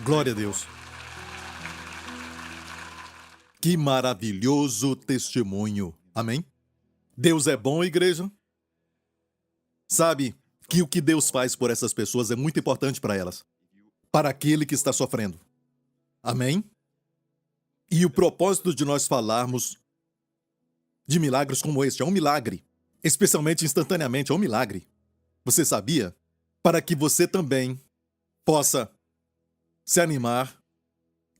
Glória a Deus. Que maravilhoso testemunho. Amém? Deus é bom, igreja? Sabe que o que Deus faz por essas pessoas é muito importante para elas, para aquele que está sofrendo. Amém? E o propósito de nós falarmos de milagres como este é um milagre, especialmente instantaneamente, é um milagre. Você sabia? Para que você também possa se animar,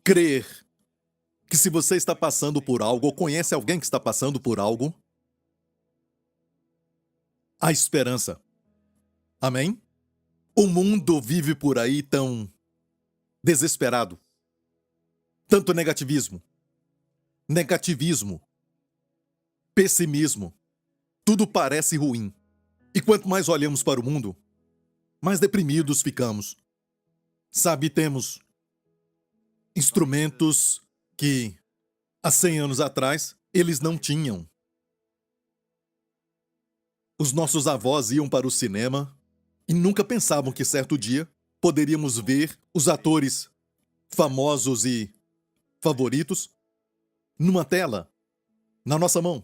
crer que se você está passando por algo ou conhece alguém que está passando por algo, há esperança. Amém? O mundo vive por aí tão desesperado. Tanto negativismo, pessimismo. Tudo parece ruim. E quanto mais olhamos para o mundo, mais deprimidos ficamos. Sabe, temos instrumentos que há 100 anos atrás eles não tinham. Os nossos avós iam para o cinema e nunca pensavam que certo dia poderíamos ver os atores famosos e favoritos numa tela, na nossa mão.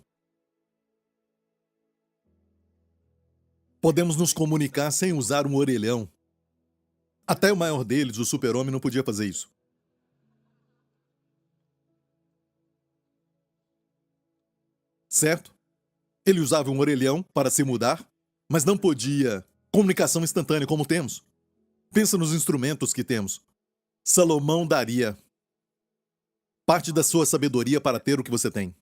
Podemos nos comunicar sem usar um orelhão. Até o maior deles, o super-homem, não podia fazer isso. Certo? Ele usava um orelhão para se mudar, mas não podia comunicação instantânea como temos. Pensa nos instrumentos que temos. Salomão daria parte da sua sabedoria para ter o que você tem.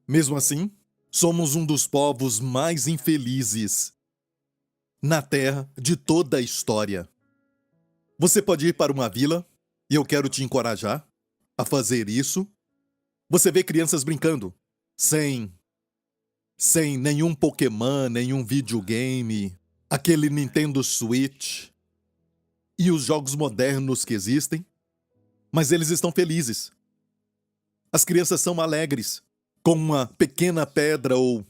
Mesmo assim, somos um dos povos mais infelizes na terra de toda a história. Você pode ir para uma vila, e eu quero te encorajar a fazer isso. Você vê crianças brincando, sem nenhum Pokémon, nenhum videogame, aquele Nintendo Switch e os jogos modernos que existem, mas eles estão felizes. As crianças são alegres, com uma pequena pedra ou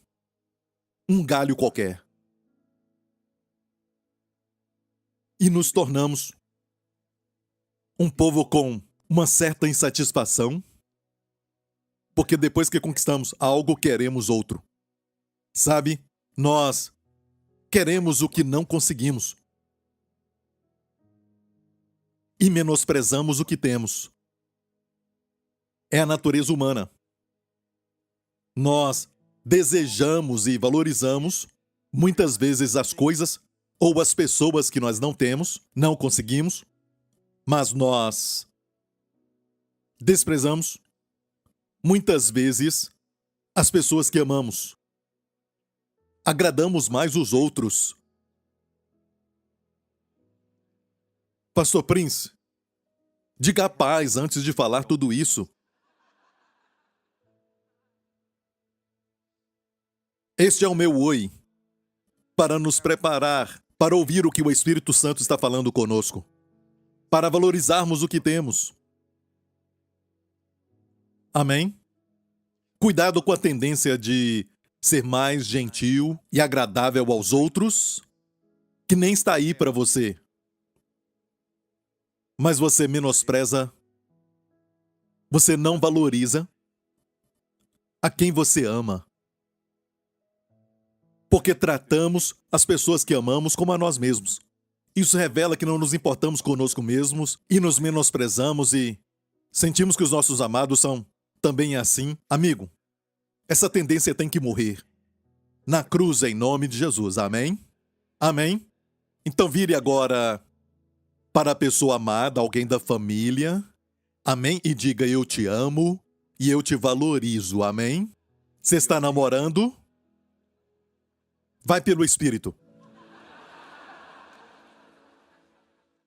um galho qualquer. E nos tornamos um povo com uma certa insatisfação, porque depois que conquistamos algo, queremos outro. Sabe, nós queremos o que não conseguimos. E menosprezamos o que temos. É a natureza humana. Nós desejamos e valorizamos, muitas vezes, as coisas ou as pessoas que nós não temos, não conseguimos, mas nós desprezamos, muitas vezes, as pessoas que amamos. Agradamos mais os outros. Pastor Prince, diga a paz antes de falar tudo isso. Este é o meu oi, para nos preparar para ouvir o que o Espírito Santo está falando conosco, para valorizarmos o que temos. Amém? Cuidado com a tendência de ser mais gentil e agradável aos outros, que nem está aí para você. Mas você menospreza, você não valoriza a quem você ama. Porque tratamos as pessoas que amamos como a nós mesmos. Isso revela que não nos importamos conosco mesmos e nos menosprezamos e sentimos que os nossos amados são também assim. Amigo, essa tendência tem que morrer. Na cruz, em nome de Jesus. Amém? Amém? Então vire agora para a pessoa amada, alguém da família. Amém? E diga, eu te amo e eu te valorizo. Amém? Você está namorando? Vai pelo Espírito.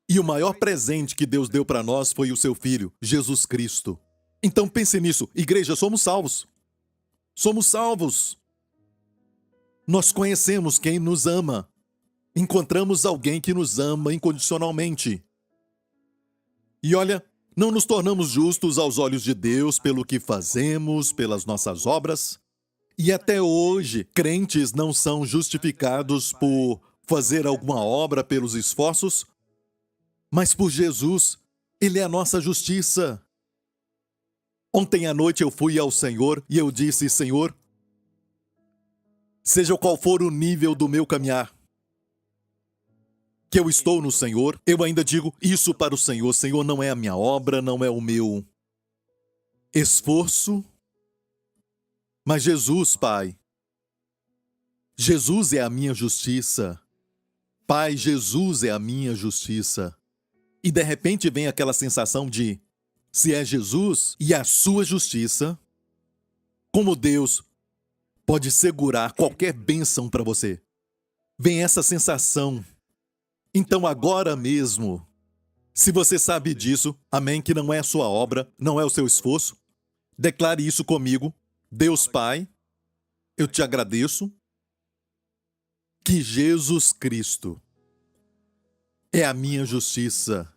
E o maior presente que Deus deu para nós foi o seu Filho, Jesus Cristo. Então pense nisso. Igreja, somos salvos. Somos salvos. Nós conhecemos quem nos ama. Encontramos alguém que nos ama incondicionalmente. E olha, não nos tornamos justos aos olhos de Deus pelo que fazemos, pelas nossas obras. E até hoje, crentes não são justificados por fazer alguma obra pelos esforços, mas por Jesus, Ele é a nossa justiça. Ontem à noite eu fui ao Senhor e eu disse: Senhor, seja qual for o nível do meu caminhar, que eu estou no Senhor, eu ainda digo isso para o Senhor: Senhor, não é a minha obra, não é o meu esforço, mas Jesus, Pai. Jesus é a minha justiça. Pai, Jesus é a minha justiça. E de repente vem aquela sensação de, se é Jesus e a sua justiça, como Deus pode segurar qualquer bênção para você? Vem essa sensação. Então agora mesmo, se você sabe disso, amém, que não é a sua obra, não é o seu esforço, declare isso comigo. Deus Pai, eu te agradeço que Jesus Cristo é a minha justiça,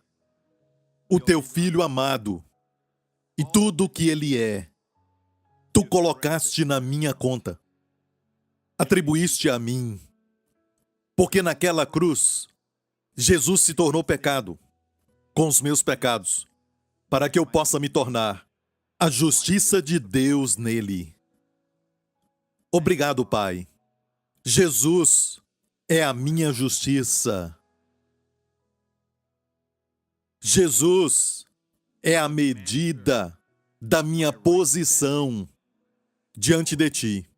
o teu Filho amado, e tudo o que ele é, tu colocaste na minha conta, atribuíste a mim, porque naquela cruz, Jesus se tornou pecado com os meus pecados, para que eu possa me tornar a justiça de Deus nele. Obrigado, Pai. Jesus é a minha justiça. Jesus é a medida da minha posição diante de ti.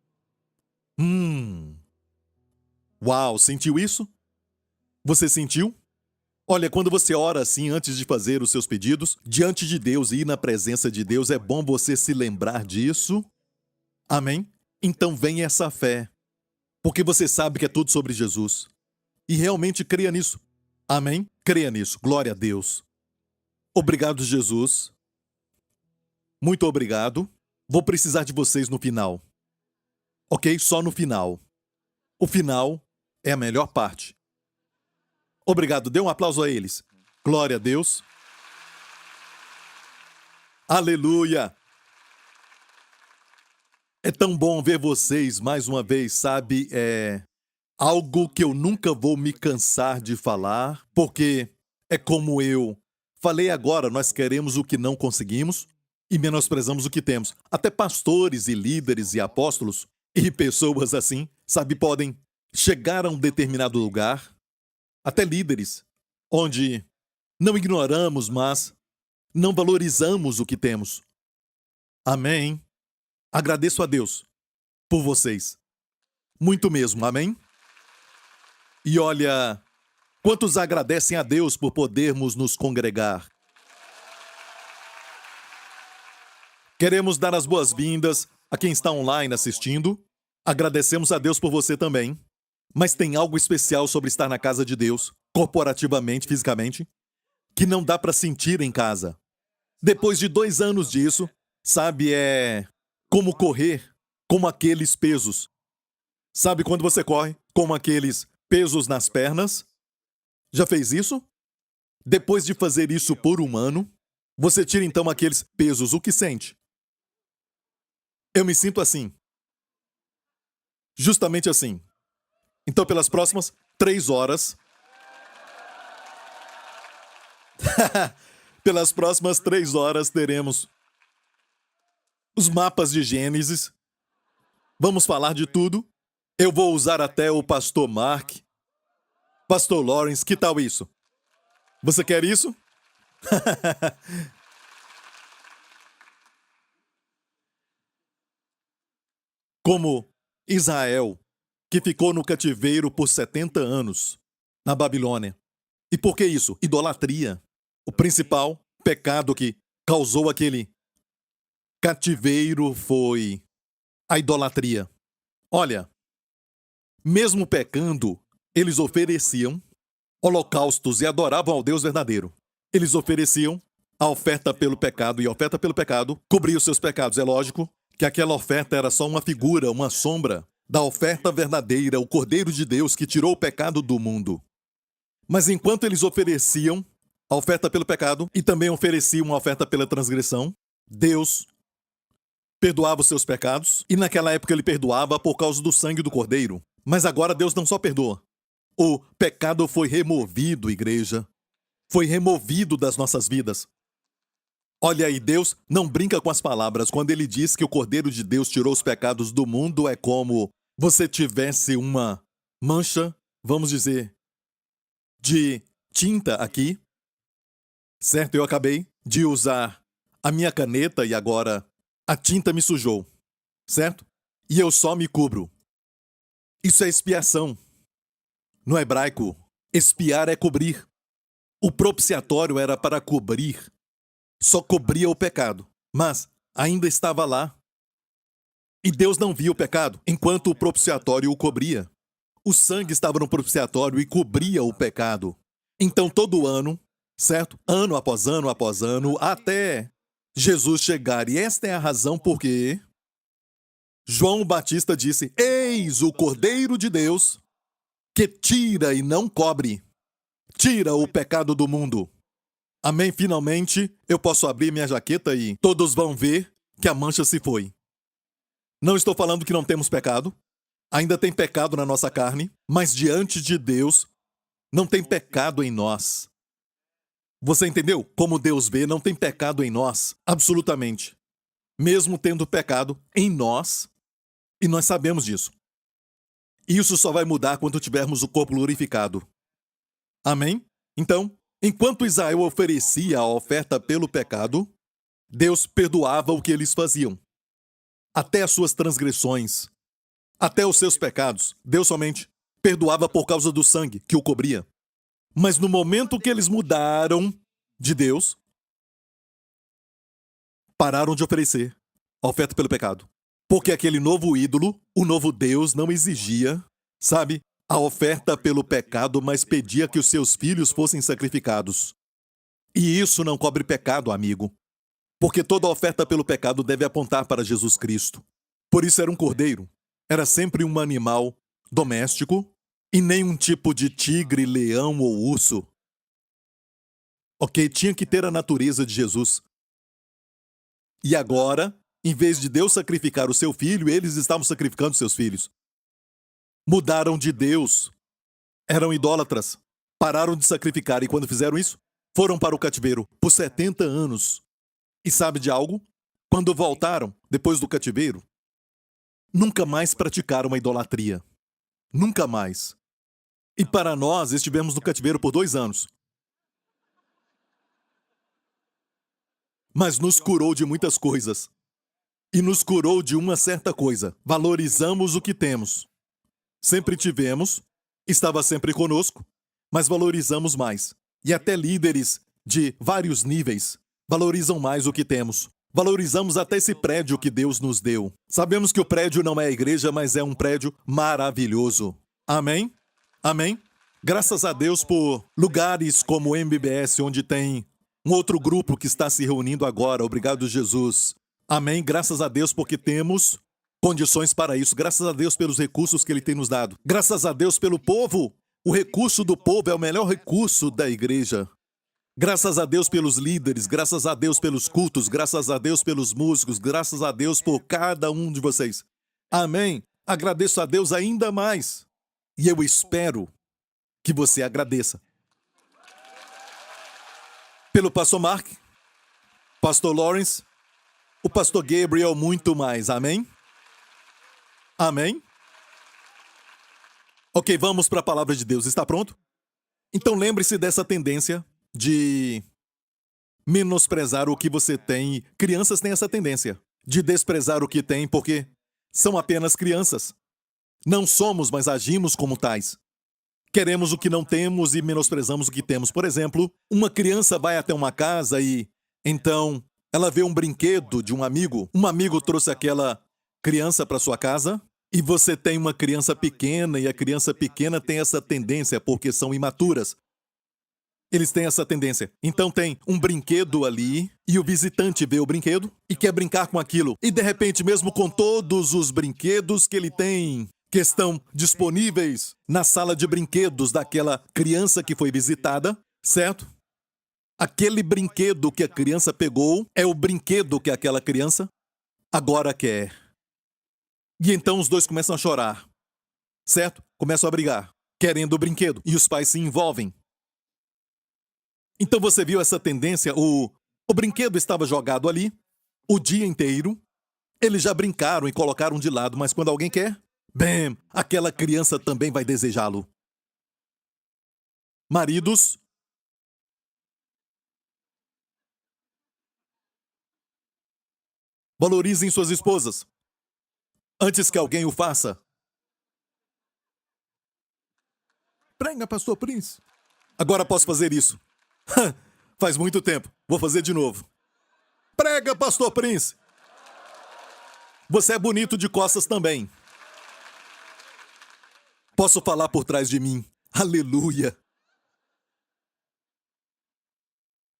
Uau, sentiu isso? Você sentiu? Olha, quando você ora assim antes de fazer os seus pedidos, diante de Deus e ir na presença de Deus, é bom você se lembrar disso. Amém? Então vem essa fé, porque você sabe que é tudo sobre Jesus. E realmente creia nisso. Amém? Creia nisso. Glória a Deus. Obrigado, Jesus. Muito obrigado. Vou precisar de vocês no final. Ok? Só no final. O final é a melhor parte. Obrigado. Dê um aplauso a eles. Glória a Deus. Aleluia. É tão bom ver vocês mais uma vez, sabe? É algo que eu nunca vou me cansar de falar, porque é como eu falei agora, nós queremos o que não conseguimos e menosprezamos o que temos. Até pastores e líderes e apóstolos e pessoas assim, sabe, podem chegar a um determinado lugar, até líderes, onde não ignoramos, mas não valorizamos o que temos. Amém? Agradeço a Deus por vocês. Muito mesmo, amém? E olha, quantos agradecem a Deus por podermos nos congregar? Queremos dar as boas-vindas a quem está online assistindo. Agradecemos a Deus por você também. Mas tem algo especial sobre estar na casa de Deus, corporativamente, fisicamente, que não dá para sentir em casa. Depois de 2 anos disso, sabe, é como correr com aqueles pesos. Sabe quando você corre com aqueles pesos nas pernas? Já fez isso? Depois de fazer isso por 1 ano, você tira então aqueles pesos. O que sente? Eu me sinto assim. Justamente assim. Então, pelas próximas 3 horas... pelas próximas 3 horas teremos os mapas de Gênesis. Vamos falar de tudo. Eu vou usar até o pastor Mark, pastor Lawrence. Que tal isso? Você quer isso? Como Israel, que ficou no cativeiro por 70 anos, na Babilônia. E por que isso? Idolatria. O principal pecado que causou aquele cativeiro foi a idolatria. Olha, mesmo pecando, eles ofereciam holocaustos e adoravam ao Deus verdadeiro. Eles ofereciam a oferta pelo pecado, e a oferta pelo pecado cobria os seus pecados. É lógico que aquela oferta era só uma figura, uma sombra da oferta verdadeira, o Cordeiro de Deus que tirou o pecado do mundo. Mas enquanto eles ofereciam a oferta pelo pecado e também ofereciam a oferta pela transgressão, Deus perdoava os seus pecados, e naquela época ele perdoava por causa do sangue do Cordeiro. Mas agora Deus não só perdoa. O pecado foi removido, igreja. Foi removido das nossas vidas. Olha aí, Deus não brinca com as palavras. Quando ele diz que o Cordeiro de Deus tirou os pecados do mundo, é como você tivesse uma mancha, vamos dizer, de tinta aqui, certo? Eu acabei de usar a minha caneta e agora a tinta me sujou, certo? E eu só me cubro. Isso é expiação. No hebraico, expiar é cobrir. O propiciatório era para cobrir. Só cobria o pecado, mas ainda estava lá. E Deus não via o pecado, enquanto o propiciatório o cobria. O sangue estava no propiciatório e cobria o pecado. Então, todo ano, certo? Ano após ano, até Jesus chegar. E esta é a razão por que João Batista disse: Eis o Cordeiro de Deus que tira e não cobre. Tira o pecado do mundo. Amém? Finalmente, eu posso abrir minha jaqueta e todos vão ver que a mancha se foi. Não estou falando que não temos pecado. Ainda tem pecado na nossa carne, mas diante de Deus, não tem pecado em nós. Você entendeu? Como Deus vê, não tem pecado em nós, absolutamente. Mesmo tendo pecado em nós, e nós sabemos disso. Isso só vai mudar quando tivermos o corpo glorificado. Amém? Então, enquanto Israel oferecia a oferta pelo pecado, Deus perdoava o que eles faziam. Até as suas transgressões, até os seus pecados, Deus somente perdoava por causa do sangue que o cobria. Mas no momento que eles mudaram de Deus, pararam de oferecer a oferta pelo pecado. Porque aquele novo ídolo, o novo Deus, não exigia, sabe, a oferta pelo pecado, mas pedia que os seus filhos fossem sacrificados. E isso não cobre pecado, amigo. Porque toda oferta pelo pecado deve apontar para Jesus Cristo. Por isso era um cordeiro. Era sempre um animal doméstico e nem um tipo de tigre, leão ou urso. Ok? Tinha que ter a natureza de Jesus. E agora, em vez de Deus sacrificar o seu filho, eles estavam sacrificando seus filhos. Mudaram de Deus. Eram idólatras. Pararam de sacrificar e quando fizeram isso, foram para o cativeiro por 70 anos. E sabe de algo? Quando voltaram, depois do cativeiro, nunca mais praticaram a idolatria. Nunca mais. E para nós, estivemos no cativeiro por 2 anos. Mas nos curou de muitas coisas. E nos curou de uma certa coisa. Valorizamos o que temos. Sempre tivemos, estava sempre conosco, mas valorizamos mais. E até líderes de vários níveis valorizam mais o que temos. Valorizamos até esse prédio que Deus nos deu. Sabemos que o prédio não é a igreja, mas é um prédio maravilhoso. Amém? Amém? Graças a Deus por lugares como o MBS, onde tem um outro grupo que está se reunindo agora. Obrigado, Jesus. Amém? Graças a Deus porque temos condições para isso. Graças a Deus pelos recursos que Ele tem nos dado. Graças a Deus pelo povo. O recurso do povo é o melhor recurso da igreja. Graças a Deus pelos líderes, graças a Deus pelos cultos, graças a Deus pelos músicos, graças a Deus por cada um de vocês. Amém? Agradeço a Deus ainda mais. E eu espero que você agradeça. Pelo pastor Mark, pastor Lawrence, o pastor Gabriel, muito mais. Amém? Amém? Ok, vamos para a palavra de Deus. Está pronto? Então lembre-se dessa tendência de menosprezar o que você tem. Crianças têm essa tendência de desprezar o que têm porque são apenas crianças. Não somos, mas agimos como tais. Queremos o que não temos e menosprezamos o que temos. Por exemplo, uma criança vai até uma casa e, então, ela vê um brinquedo de um amigo. Um amigo trouxe aquela criança para sua casa e você tem uma criança pequena e a criança pequena tem essa tendência porque são imaturas. Eles têm essa tendência. Então tem um brinquedo ali e o visitante vê o brinquedo e quer brincar com aquilo. E de repente, mesmo com todos os brinquedos que ele tem, que estão disponíveis na sala de brinquedos daquela criança que foi visitada, certo? Aquele brinquedo que a criança pegou é o brinquedo que aquela criança agora quer. E então os dois começam a chorar, certo? Começam a brigar, querendo o brinquedo. E os pais se envolvem. Então você viu essa tendência, o O brinquedo estava jogado ali o dia inteiro. Eles já brincaram e colocaram de lado, mas quando alguém quer, bem, aquela criança também vai desejá-lo. Maridos, valorizem suas esposas antes que alguém o faça. Prega, pastor Prince. Agora posso fazer isso. Faz muito tempo. Vou fazer de novo. Prega, pastor Prince. Você é bonito de costas também. Posso falar por trás de mim. Aleluia.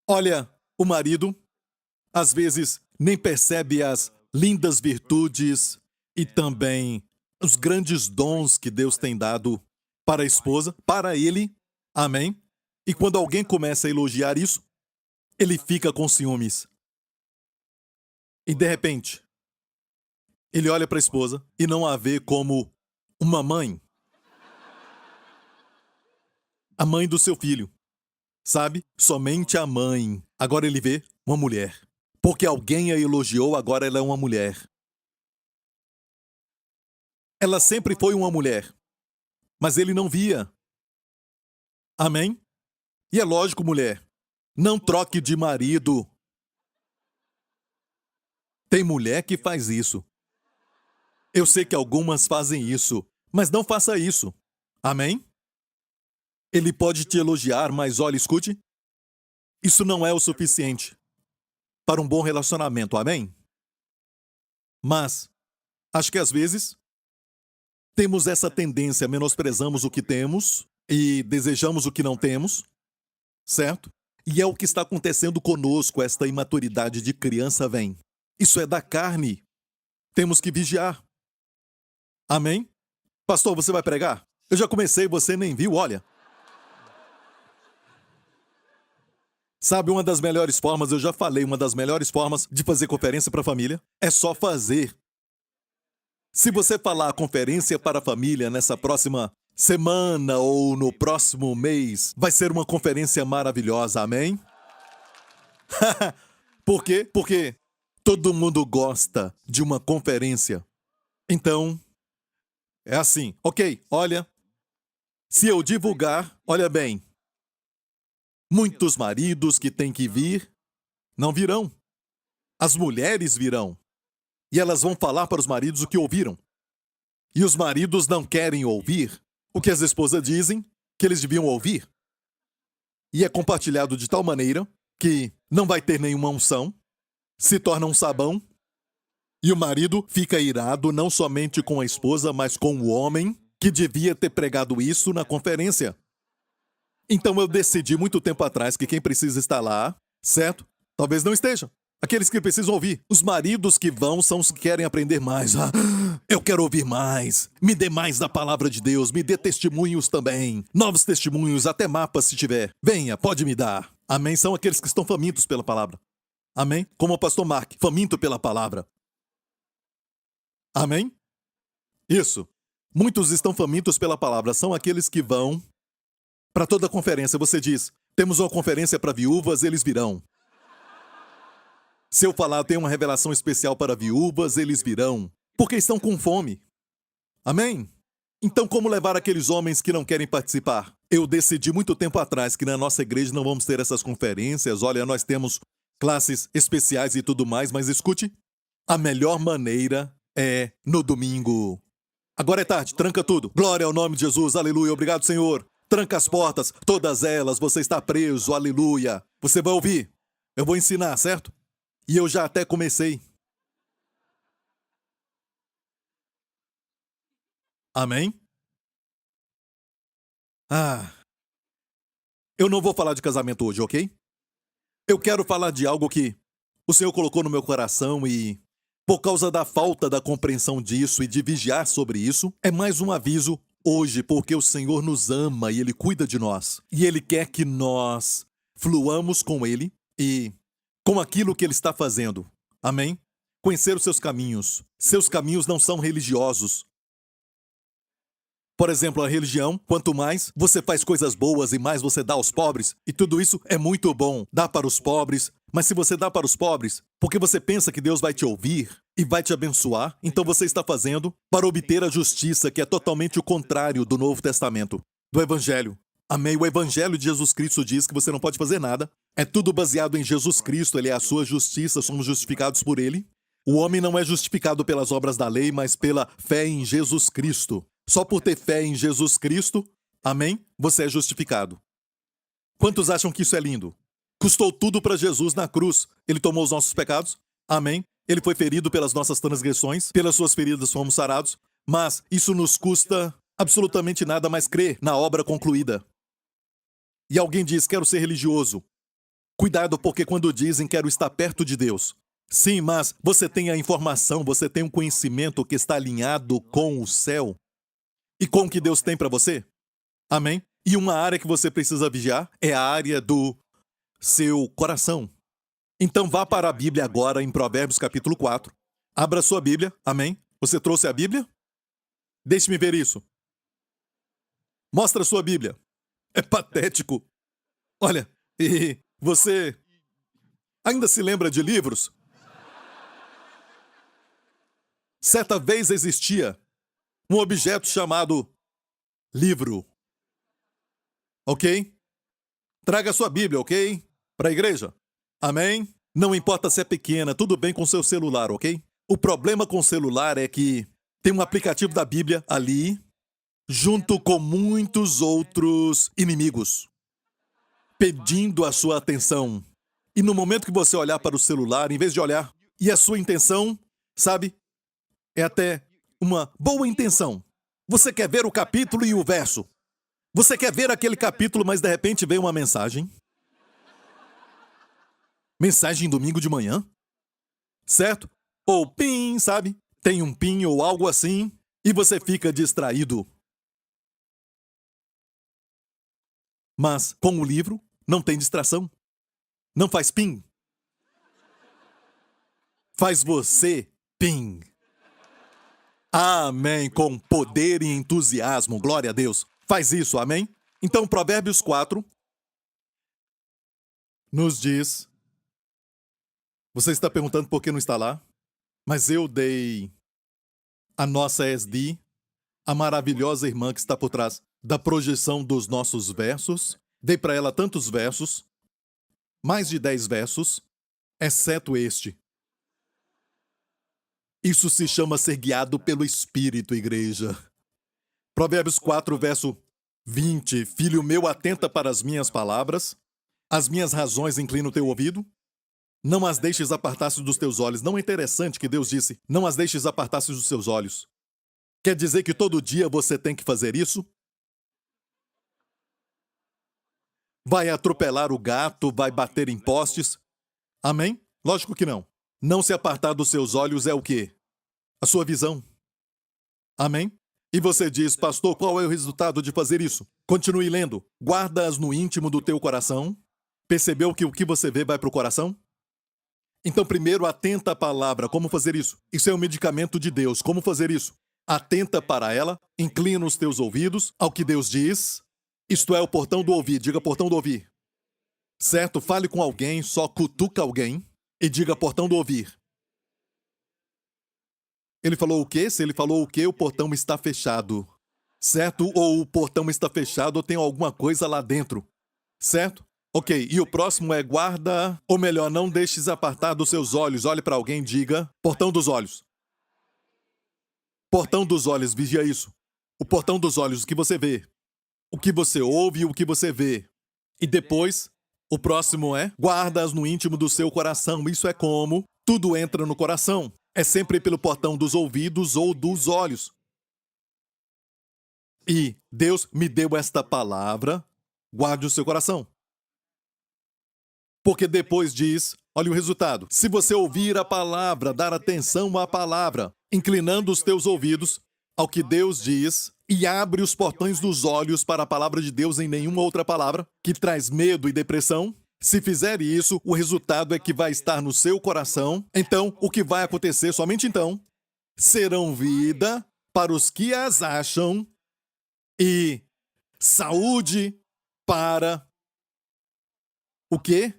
Olha, o marido, às vezes, nem percebe as lindas virtudes e também os grandes dons que Deus tem dado para a esposa, para ele. Amém? E quando alguém começa a elogiar isso, ele fica com ciúmes. E de repente, ele olha para a esposa e não a vê como uma mãe. A mãe do seu filho. Sabe? Somente a mãe. Agora ele vê uma mulher. Porque alguém a elogiou, agora ela é uma mulher. Ela sempre foi uma mulher. Mas ele não via. Amém? E é lógico, mulher, não troque de marido. Tem mulher que faz isso. Eu sei que algumas fazem isso, mas não faça isso. Amém? Ele pode te elogiar, mas olha, escute. Isso não é o suficiente para um bom relacionamento, amém? Mas, acho que às vezes, temos essa tendência, menosprezamos o que temos e desejamos o que não temos, certo? E é o que está acontecendo conosco, esta imaturidade de criança vem. Isso é da carne. Temos que vigiar. Amém? Pastor, você vai pregar? Eu já comecei, você nem viu, olha. Sabe, uma das melhores formas, eu já falei, uma das melhores formas de fazer conferência para a família é só fazer. Se você falar conferência para a família nessa próxima semana ou no próximo mês, vai ser uma conferência maravilhosa, amém? Por quê? Porque todo mundo gosta de uma conferência. Então, é assim, ok, olha, se eu divulgar, olha bem, muitos maridos que têm que vir, não virão. As mulheres virão. E elas vão falar para os maridos o que ouviram. E os maridos não querem ouvir o que as esposas dizem que eles deviam ouvir. E é compartilhado de tal maneira que não vai ter nenhuma unção, se torna um sabão, e o marido fica irado não somente com a esposa, mas com o homem que devia ter pregado isso na conferência. Então eu decidi muito tempo atrás que quem precisa estar lá, certo? Talvez não esteja. Aqueles que precisam ouvir. Os maridos que vão são os que querem aprender mais. Eu quero ouvir mais. Me dê mais da palavra de Deus. Me dê testemunhos também. Novos testemunhos, até mapas se tiver. Venha, pode me dar. Amém? São aqueles que estão famintos pela palavra. Amém? Como o pastor Mark, faminto pela palavra. Amém? Isso. Muitos estão famintos pela palavra. São aqueles que vão para toda a conferência. Você diz, temos uma conferência para viúvas, eles virão. Se eu falar, tem uma revelação especial para viúvas, eles virão. Porque estão com fome. Amém? Então, como levar aqueles homens que não querem participar? Eu decidi muito tempo atrás que na nossa igreja não vamos ter essas conferências. Olha, nós temos classes especiais e tudo mais, mas escute, a melhor maneira é no domingo. Agora é tarde, tranca tudo. Glória ao nome de Jesus, aleluia, obrigado, Senhor. Tranca as portas, todas elas, você está preso, aleluia. Você vai ouvir. Eu vou ensinar, certo? E eu já até comecei. Amém? Eu não vou falar de casamento hoje, ok? Eu quero falar de algo que o Senhor colocou no meu coração e, por causa da falta da compreensão disso e de vigiar sobre isso, é mais um aviso hoje, porque o Senhor nos ama e Ele cuida de nós. E Ele quer que nós fluamos com Ele e com aquilo que Ele está fazendo. Amém? Conhecer os seus caminhos. Seus caminhos não são religiosos. Por exemplo, a religião, quanto mais você faz coisas boas e mais você dá aos pobres, e tudo isso é muito bom. Dá para os pobres, Mas se você dá para os pobres, porque você pensa que Deus vai te ouvir e vai te abençoar, então você está fazendo para obter a justiça, que é totalmente o contrário do Novo Testamento, do Evangelho. Amém? O Evangelho de Jesus Cristo diz que você não pode fazer nada. É tudo baseado em Jesus Cristo, Ele é a sua justiça, somos justificados por Ele. O homem não é justificado pelas obras da lei, mas pela fé em Jesus Cristo. Só por ter fé em Jesus Cristo, amém? Você é justificado. Quantos acham que isso é lindo? Custou tudo para Jesus na cruz. Ele tomou os nossos pecados. Amém. Ele foi ferido pelas nossas transgressões. Pelas suas feridas fomos sarados. Mas isso nos custa absolutamente nada mais crer na obra concluída. E alguém diz, quero ser religioso. Cuidado, porque quando dizem quero estar perto de Deus. Sim, mas você tem a informação, você tem um conhecimento que está alinhado com o céu e com o que Deus tem para você. Amém? E uma área que você precisa vigiar é a área do seu coração. Então vá para a Bíblia agora em Provérbios capítulo 4. Abra sua Bíblia. Amém? Você trouxe a Bíblia? Deixe-me ver isso. Mostra a sua Bíblia. É patético. Olha, e você ainda se lembra de livros? Certa vez existia um objeto chamado livro. Ok? Traga a sua Bíblia, ok? Para a igreja. Amém? Não importa se é pequena, tudo bem com seu celular, ok? O problema com o celular é que tem um aplicativo da Bíblia ali, junto com muitos outros inimigos, pedindo a sua atenção. E no momento que você olhar para o celular, em vez de olhar, e a sua intenção, sabe, é até uma boa intenção. Você quer ver o capítulo e o verso. Você quer ver aquele capítulo, mas de repente vem uma mensagem. Mensagem domingo de manhã. Certo? Ou pim, sabe? Tem um pin ou algo assim. E você fica distraído. Mas com o livro, não tem distração. Não faz pim. Faz você pim. Amém. Com poder e entusiasmo. Glória a Deus. Faz isso, amém? Então, Provérbios 4 nos diz... Você está perguntando por que não está lá? Mas eu dei a nossa SD, a maravilhosa irmã que está por trás da projeção dos nossos versos. Dei para ela tantos versos, mais de 10 versos, exceto este. Isso se chama ser guiado pelo Espírito, igreja. Provérbios 4, verso 20. Filho meu, atenta para as minhas palavras, as minhas razões inclina o teu ouvido. Não as deixes apartar-se dos teus olhos. Não é interessante que Deus disse, não as deixes apartar-se dos seus olhos. Quer dizer que todo dia você tem que fazer isso? Vai atropelar o gato, vai bater em postes? Amém? Lógico que não. Não se apartar dos seus olhos é o quê? A sua visão. Amém? E você diz, pastor, qual é o resultado de fazer isso? Continue lendo. Guarda-as no íntimo do teu coração. Percebeu que o que você vê vai para o coração? Então, primeiro, atenta à palavra. Como fazer isso? Isso é um medicamento de Deus. Como fazer isso? Atenta para ela, inclina os teus ouvidos ao que Deus diz. Isto é o portão do ouvir. Diga portão do ouvir. Certo? Fale com alguém, só cutuca alguém e diga portão do ouvir. Ele falou o quê? Se ele falou o quê, o portão está fechado. Certo? Ou o portão está fechado ou tem alguma coisa lá dentro. Certo? Ok, e o próximo é guarda, ou melhor, não deixes apartar dos seus olhos. Olhe para alguém e diga, portão dos olhos. Portão dos olhos, vigia isso. O portão dos olhos, o que você vê. O que você ouve e o que você vê. E depois, o próximo é, guarda-as no íntimo do seu coração. Isso é como tudo entra no coração. É sempre pelo portão dos ouvidos ou dos olhos. E Deus me deu esta palavra, guarde o seu coração. Porque depois diz, olha o resultado. Se você ouvir a palavra, dar atenção à palavra, inclinando os teus ouvidos ao que Deus diz e abre os portões dos olhos para a palavra de Deus em nenhuma outra palavra, que traz medo e depressão, se fizer isso, o resultado é que vai estar no seu coração. Então, o que vai acontecer somente então, serão vida para os que as acham e saúde para o quê?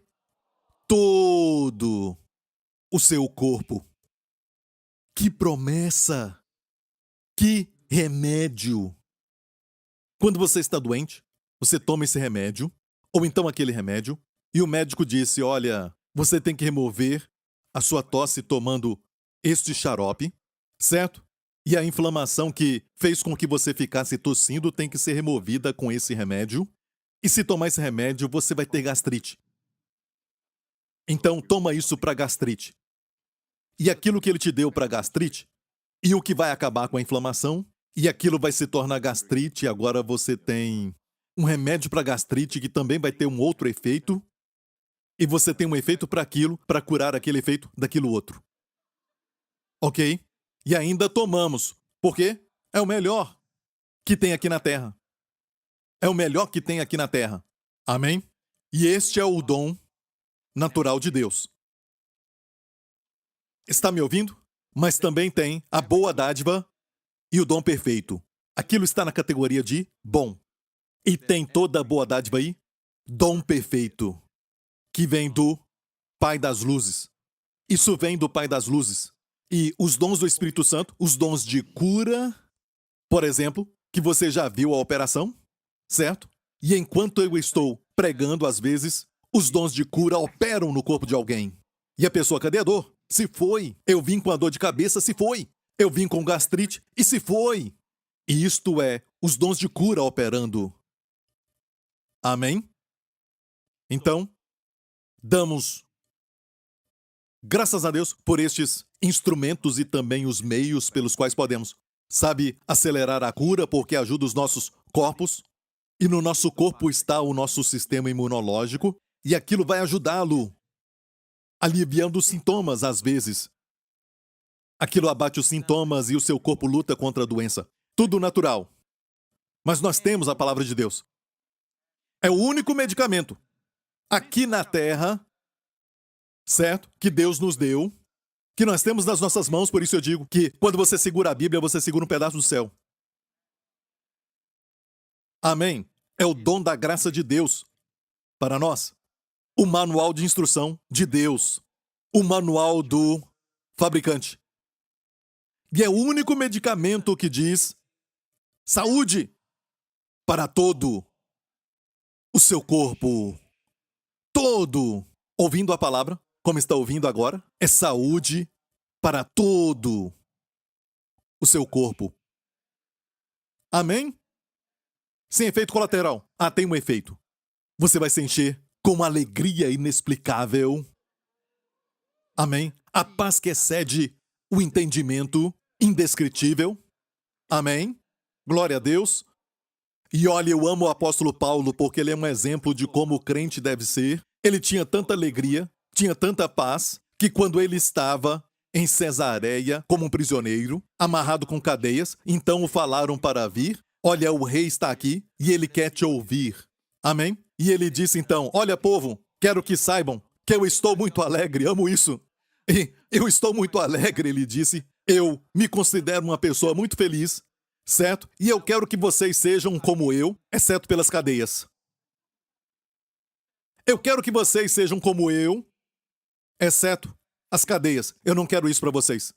todo o seu corpo. Que promessa! Que remédio! Quando você está doente, você toma esse remédio, ou então aquele remédio, e o médico disse, olha, você tem que remover a sua tosse tomando este xarope, certo? E a inflamação que fez com que você ficasse tossindo tem que ser removida com esse remédio. E se tomar esse remédio, você vai ter gastrite. Então, toma isso para gastrite. E aquilo que ele te deu para gastrite, e o que vai acabar com a inflamação, e aquilo vai se tornar gastrite, e agora você tem um remédio para gastrite que também vai ter um outro efeito, e você tem um efeito para aquilo, para curar aquele efeito daquilo outro. Ok? E ainda tomamos. Por quê? É o melhor que tem aqui na Terra. É o melhor que tem aqui na Terra. Amém? E este é o dom natural de Deus. Está me ouvindo? Mas também tem a boa dádiva e o dom perfeito. Aquilo está na categoria de bom. E tem toda a boa dádiva aí, dom perfeito, que vem do Pai das Luzes. Isso vem do Pai das Luzes. E os dons do Espírito Santo, os dons de cura, por exemplo, que você já viu a operação, certo? E enquanto eu estou pregando, às vezes, os dons de cura operam no corpo de alguém. E a pessoa, cadê a dor? Se foi. Eu vim com a dor de cabeça, se foi. Eu vim com gastrite, e se foi. E isto é os dons de cura operando. Amém? Então, damos graças a Deus por estes instrumentos e também os meios pelos quais podemos, sabe, acelerar a cura, porque ajuda os nossos corpos. E no nosso corpo está o nosso sistema imunológico, e aquilo vai ajudá-lo, aliviando os sintomas às vezes. Aquilo abate os sintomas e o seu corpo luta contra a doença. Tudo natural. Mas nós temos a palavra de Deus. É o único medicamento aqui na Terra, certo? Que Deus nos deu, que nós temos nas nossas mãos, por isso eu digo que quando você segura a Bíblia, você segura um pedaço do céu. Amém? É o dom da graça de Deus para nós. O manual de instrução de Deus. O manual do fabricante. E é o único medicamento que diz saúde para todo o seu corpo. Todo. Ouvindo a palavra, como está ouvindo agora, é saúde para todo o seu corpo. Amém? Sem efeito colateral. Ah, tem um efeito. Você vai se encher com uma alegria inexplicável. Amém? A paz que excede o entendimento indescritível. Amém? Glória a Deus. E olha, eu amo o apóstolo Paulo porque ele é um exemplo de como o crente deve ser. Ele tinha tanta alegria, tinha tanta paz, que quando ele estava em Cesareia como um prisioneiro, amarrado com cadeias, então o falaram para vir. Olha, o rei está aqui e ele quer te ouvir. Amém? E ele disse então, olha povo, quero que saibam que eu estou muito alegre, amo isso. E eu estou muito alegre, ele disse. Eu me considero uma pessoa muito feliz, certo? E eu quero que vocês sejam como eu, exceto pelas cadeias. Eu quero que vocês sejam como eu, exceto as cadeias. Eu não quero isso para vocês.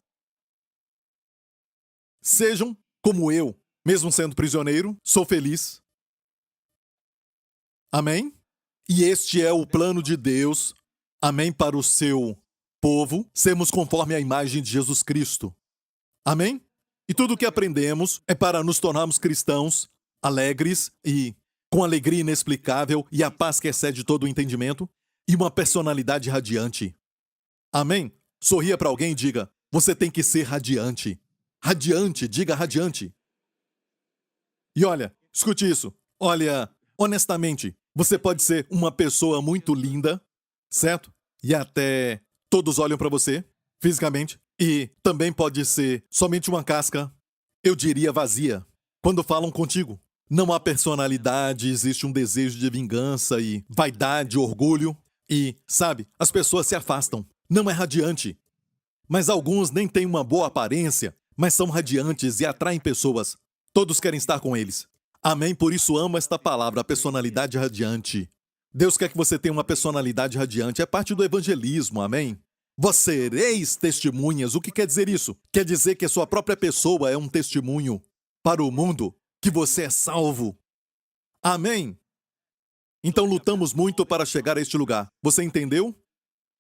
Sejam como eu, mesmo sendo prisioneiro, sou feliz. Amém? E este é o plano de Deus, amém, para o seu povo, sermos conforme a imagem de Jesus Cristo. Amém? E tudo o que aprendemos é para nos tornarmos cristãos alegres e com alegria inexplicável e a paz que excede todo o entendimento e uma personalidade radiante. Amém? Sorria para alguém e diga, você tem que ser radiante. Radiante, diga radiante. E olha, escute isso. Olha, honestamente, você pode ser uma pessoa muito linda, certo? E até todos olham para você, fisicamente. E também pode ser somente uma casca, eu diria vazia. Quando falam contigo, não há personalidade, existe um desejo de vingança e vaidade, orgulho. E, sabe, as pessoas se afastam. Não é radiante. Mas alguns nem têm uma boa aparência, mas são radiantes e atraem pessoas. Todos querem estar com eles. Amém? Por isso amo esta palavra, a personalidade radiante. Deus quer que você tenha uma personalidade radiante. É parte do evangelismo, amém? Vós sereis testemunhas. O que quer dizer isso? Quer dizer que a sua própria pessoa é um testemunho para o mundo que você é salvo. Amém? Então lutamos muito para chegar a este lugar. Você entendeu?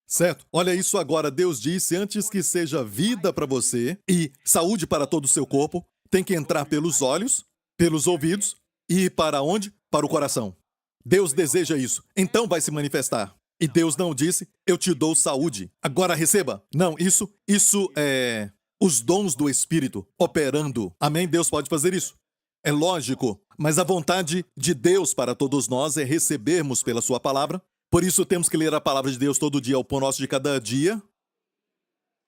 Certo? Olha isso agora. Deus disse, antes que seja vida para você e saúde para todo o seu corpo, tem que entrar pelos olhos, pelos ouvidos e ir para onde? Para o coração. Deus deseja isso. Então vai se manifestar. E Deus não disse, eu te dou saúde. Agora receba. Não, isso é os dons do Espírito operando. Amém? Deus pode fazer isso. É lógico, mas a vontade de Deus para todos nós é recebermos pela sua palavra. Por isso temos que ler a palavra de Deus todo dia, o pão nosso de cada dia.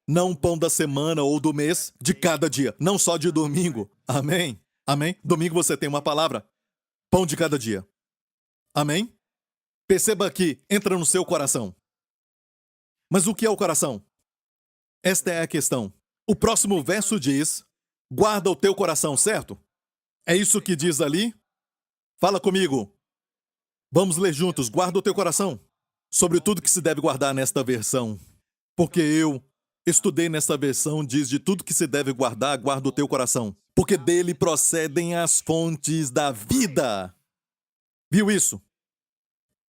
Não o pão da semana ou do mês, de cada dia, não só de domingo. Amém? Amém? Domingo você tem uma palavra. Pão de cada dia. Amém? Perceba que entra no seu coração. Mas o que é o coração? Esta é a questão. O próximo verso diz, guarda o teu coração, certo? É isso que diz ali? Fala comigo. Vamos ler juntos. Guarda o teu coração. Sobre tudo que se deve guardar nesta versão. Porque eu estudei nesta versão, diz de tudo que se deve guardar, guarda o teu coração. Porque dele procedem as fontes da vida. Viu isso?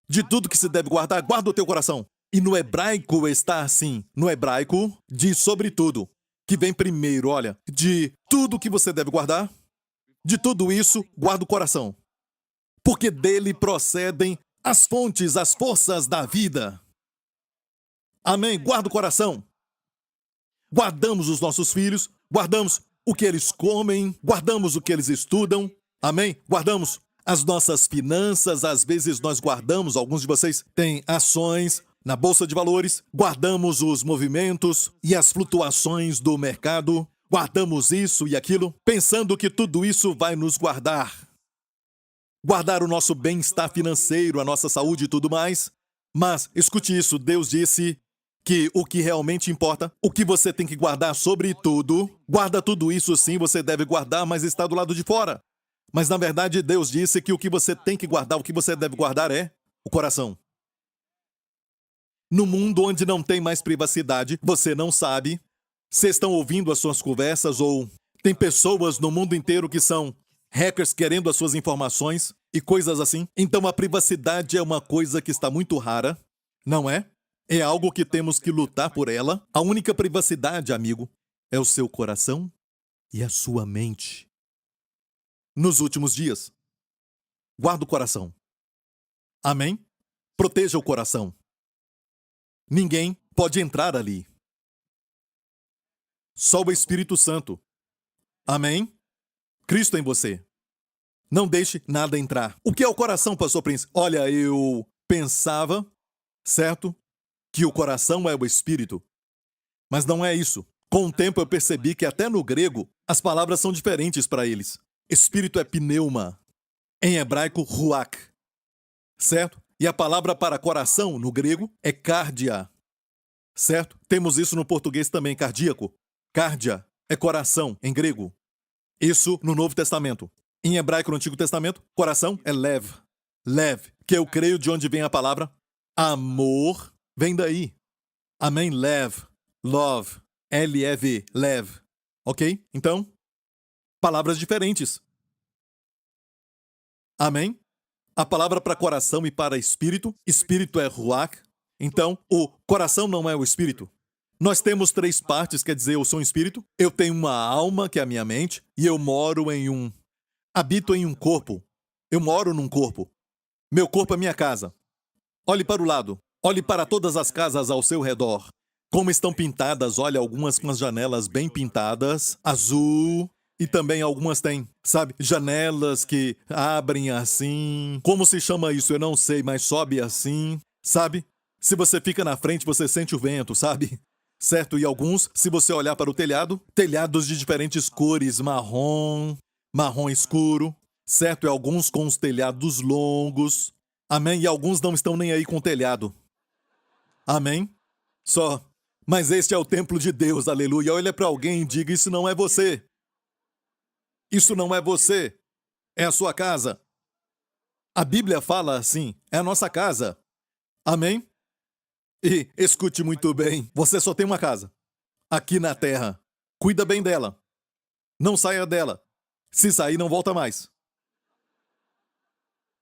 De tudo que se deve guardar, guarda o teu coração. E no hebraico está assim. No hebraico, diz sobretudo. Que vem primeiro, olha. De tudo que você deve guardar. De tudo isso, guarda o coração. Porque dele procedem as fontes, as forças da vida. Amém? Guarda o coração. Guardamos os nossos filhos, guardamos o que eles comem, guardamos o que eles estudam. Amém? Guardamos as nossas finanças, às vezes nós guardamos, alguns de vocês têm ações na bolsa de valores, guardamos os movimentos e as flutuações do mercado, guardamos isso e aquilo, pensando que tudo isso vai nos guardar. Guardar o nosso bem-estar financeiro, a nossa saúde e tudo mais. Mas, escute isso, Deus disse que o que realmente importa, o que você tem que guardar sobre tudo, guarda tudo isso sim, você deve guardar, mas está do lado de fora. Mas, na verdade, Deus disse que o que você tem que guardar, o que você deve guardar é o coração. No mundo onde não tem mais privacidade, você não sabe se estão ouvindo as suas conversas ou tem pessoas no mundo inteiro que são hackers querendo as suas informações e coisas assim. Então a privacidade é uma coisa que está muito rara, não é? É algo que temos que lutar por ela. A única privacidade, amigo, é o seu coração e a sua mente. Nos últimos dias, guarda o coração. Amém? Proteja o coração. Ninguém pode entrar ali. Só o Espírito Santo. Amém? Cristo em você. Não deixe nada entrar. O que é o coração, pastor Prince? Olha, eu pensava, certo, que o coração é o espírito. Mas não é isso. Com o tempo eu percebi que até no grego, as palavras são diferentes para eles. Espírito é pneuma. Em hebraico, ruach. Certo? E a palavra para coração, no grego, é cardia. Certo? Temos isso no português também, cardíaco. Cardia é coração, em grego. Isso no Novo Testamento. Em hebraico, no Antigo Testamento, coração é lev. Lev, que eu creio de onde vem a palavra amor, vem daí. Amém? Lev, love, L-E-V, lev. Ok? Então, palavras diferentes. Amém? A palavra para coração e para espírito, espírito é ruach. Então, o coração não é o espírito. Nós temos 3 partes, quer dizer, eu sou um espírito, eu tenho uma alma, que é a minha mente, e eu habito em um corpo. Eu moro num corpo. Meu corpo é minha casa. Olhe para o lado. Olhe para todas as casas ao seu redor. Como estão pintadas, olha, algumas com as janelas bem pintadas, azul, e também algumas têm, sabe, janelas que abrem assim. Como se chama isso? Eu não sei, mas sobe assim, sabe? Se você fica na frente, você sente o vento, sabe? Certo? E alguns, se você olhar para o telhado, telhados de diferentes cores, marrom, marrom escuro, certo? E alguns com os telhados longos, amém? E alguns não estão nem aí com o telhado, amém? Só, mas este é o templo de Deus, aleluia. Olha para alguém e diga, isso não é você. Isso não é você, é a sua casa. A Bíblia fala assim, é a nossa casa. Amém? E escute muito bem, você só tem uma casa. Aqui na terra. Cuida bem dela. Não saia dela. Se sair, não volta mais.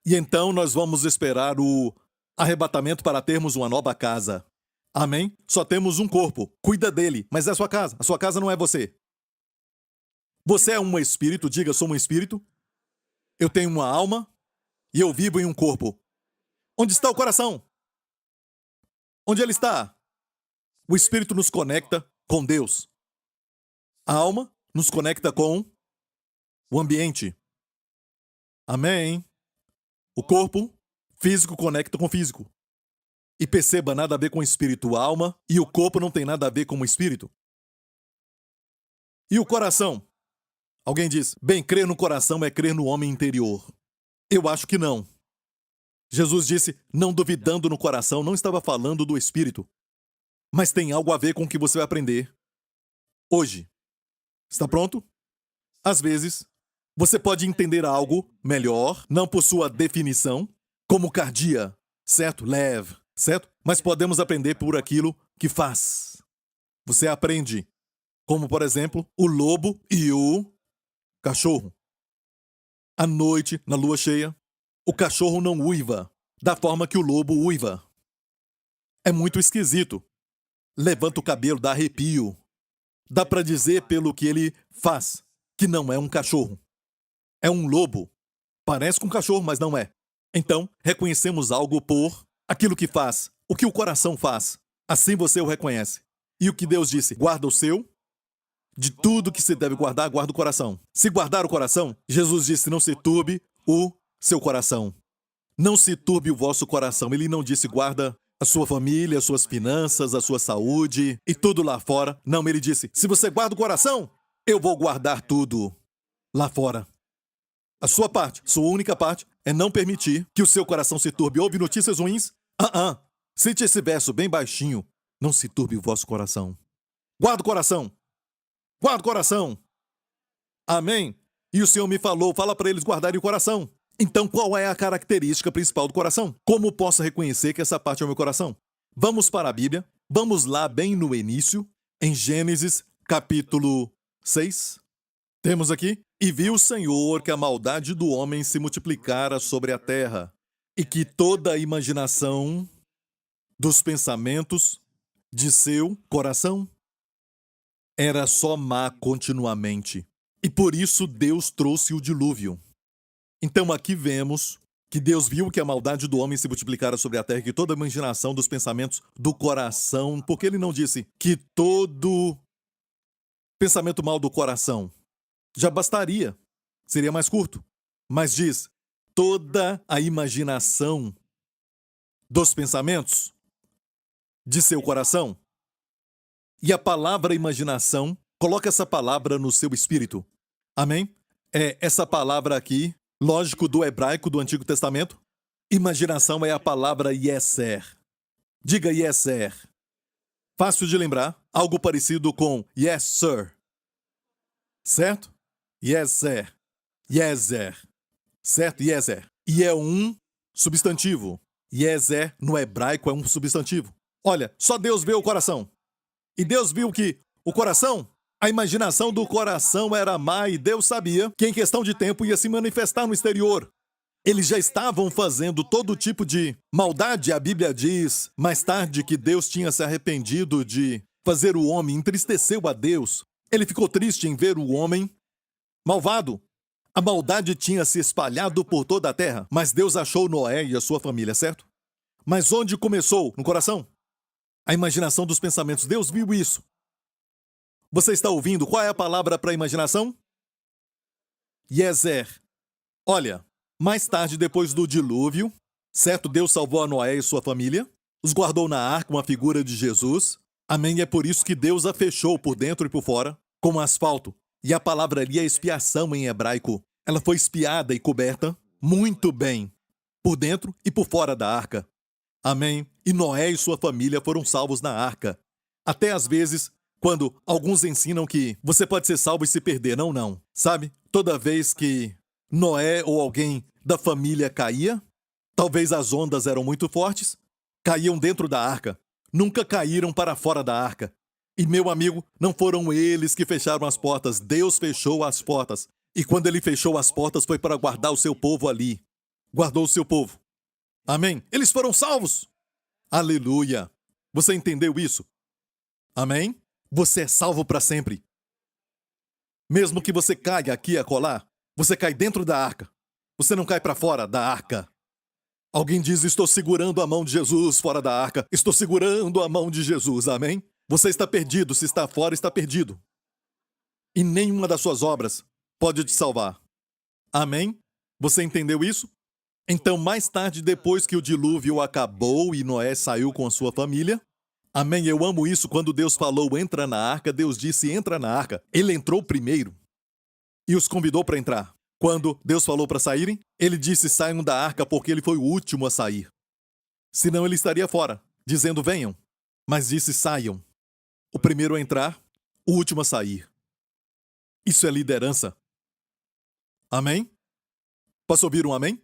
E então nós vamos esperar o arrebatamento para termos uma nova casa. Amém? Só temos um corpo. Cuida dele, mas é a sua casa. A sua casa não é você. Você é um espírito, diga, sou um espírito. Eu tenho uma alma e eu vivo em um corpo. Onde está o coração? Onde ele está? O espírito nos conecta com Deus. A alma nos conecta com o ambiente. Amém? O corpo físico conecta com o físico. E perceba, nada a ver com o espírito, a alma, e o corpo não tem nada a ver com o espírito. E o coração? Alguém diz, bem, crer no coração é crer no homem interior. Eu acho que não. Jesus disse, não duvidando no coração, não estava falando do espírito. Mas tem algo a ver com o que você vai aprender hoje. Está pronto? Às vezes, você pode entender algo melhor, não por sua definição, como cardia, certo? Leve, certo? Mas podemos aprender por aquilo que faz. Você aprende, como por exemplo, o lobo e o cachorro. À noite, na lua cheia, o cachorro não uiva da forma que o lobo uiva. É muito esquisito. Levanta o cabelo, dá arrepio. Dá para dizer pelo que ele faz, que não é um cachorro. É um lobo. Parece com um cachorro, mas não é. Então, reconhecemos algo por aquilo que faz, o que o coração faz. Assim você o reconhece. E o que Deus disse, guarda o seu. De tudo que se deve guardar, guarda o coração. Se guardar o coração, Jesus disse, não se turbe o seu coração. Não se turbe o vosso coração. Ele não disse, guarda a sua família, as suas finanças, a sua saúde e tudo lá fora. Não, ele disse, se você guarda o coração, eu vou guardar tudo lá fora. A sua parte, sua única parte, é não permitir que o seu coração se turbe. Houve notícias ruins? Cite esse verso bem baixinho. Não se turbe o vosso coração. Guarda o coração. Guarda o coração. Amém? E o Senhor me falou, fala para eles guardarem o coração. Então, qual é a característica principal do coração? Como posso reconhecer que essa parte é o meu coração? Vamos para a Bíblia. Vamos lá bem no início, em Gênesis, capítulo 6. Temos aqui, e viu o Senhor que a maldade do homem se multiplicara sobre a terra, e que toda a imaginação dos pensamentos de seu coração era só má continuamente. E por isso Deus trouxe o dilúvio. Então aqui vemos que Deus viu que a maldade do homem se multiplicara sobre a terra, que toda a imaginação dos pensamentos do coração, porque ele não disse que todo pensamento mal do coração já bastaria, seria mais curto, mas diz toda a imaginação dos pensamentos de seu coração. E a palavra imaginação, coloca essa palavra no seu espírito. Amém? É essa palavra aqui, lógico, do hebraico do Antigo Testamento. Imaginação é a palavra yeser. Diga yeser. Fácil de lembrar, algo parecido com yes, sir. Certo? Yeser. Yeser. Certo? Yeser. E é um substantivo. Yeser, no hebraico, é um substantivo. Olha, só Deus vê o coração. E Deus viu que o coração, a imaginação do coração era má e Deus sabia que em questão de tempo ia se manifestar no exterior. Eles já estavam fazendo todo tipo de maldade, a Bíblia diz, mais tarde que Deus tinha se arrependido de fazer o homem, entristeceu a Deus. Ele ficou triste em ver o homem malvado. A maldade tinha se espalhado por toda a terra, mas Deus achou Noé e a sua família, certo? Mas onde começou? No coração? A imaginação dos pensamentos. Deus viu isso. Você está ouvindo? Qual é a palavra para imaginação? Yeser. Olha, mais tarde, depois do dilúvio, certo? Deus salvou a Noé e sua família, os guardou na arca, uma figura de Jesus. Amém? É por isso que Deus a fechou por dentro e por fora, com asfalto. E a palavra ali é expiação em hebraico. Ela foi espiada e coberta muito bem, por dentro e por fora da arca. Amém? E Noé e sua família foram salvos na arca. Até às vezes, quando alguns ensinam que você pode ser salvo e se perder. Não. Sabe? Toda vez que Noé ou alguém da família caía, Talvez as ondas eram muito fortes, caíam dentro da arca, nunca caíram para fora da arca. E, meu amigo, não foram eles que fecharam as portas, Deus fechou as portas. E quando ele fechou as portas foi para guardar o seu povo ali. Guardou o seu povo. Amém? Eles foram salvos. Aleluia. Você entendeu isso? Amém? Você é salvo para sempre. Mesmo que você caia aqui e acolá, você cai dentro da arca. Você não cai para fora da arca. Alguém diz, estou segurando a mão de Jesus fora da arca. Estou segurando a mão de Jesus, amém? Você está perdido, se está fora, está perdido. E nenhuma das suas obras pode te salvar. Amém? Você entendeu isso? Então, mais tarde, depois que o dilúvio acabou e Noé saiu com a sua família, amém, eu amo isso, quando Deus falou, entra na arca, Deus disse, entra na arca. Ele entrou primeiro e os convidou para entrar. Quando Deus falou para saírem, ele disse, saiam da arca, porque ele foi o último a sair. Senão ele estaria fora, dizendo, venham. Mas disse, saiam. O primeiro a entrar, o último a sair. Isso é liderança. Amém? Posso ouvir um amém?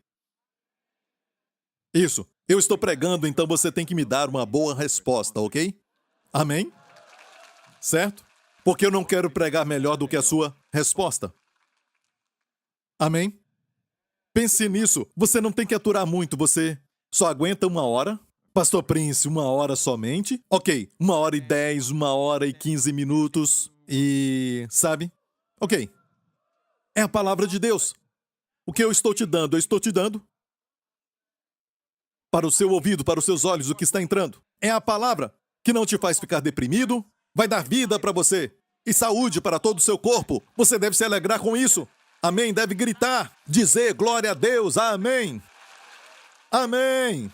Isso. Eu estou pregando, então você tem que me dar uma boa resposta, ok? Amém? Certo? Porque eu não quero pregar melhor do que a sua resposta. Amém? Pense nisso. Você não tem que aturar muito, você só aguenta 1 hora. Pastor Prince, 1 hora somente? Ok, 1h10, 1h15 minutos. E... sabe? Ok. É a palavra de Deus. O que eu estou te dando? Eu estou te dando para o seu ouvido, para os seus olhos, o que está entrando. É a palavra que não te faz ficar deprimido, vai dar vida para você e saúde para todo o seu corpo. Você deve se alegrar com isso. Amém? Deve gritar, dizer glória a Deus. Amém. Amém.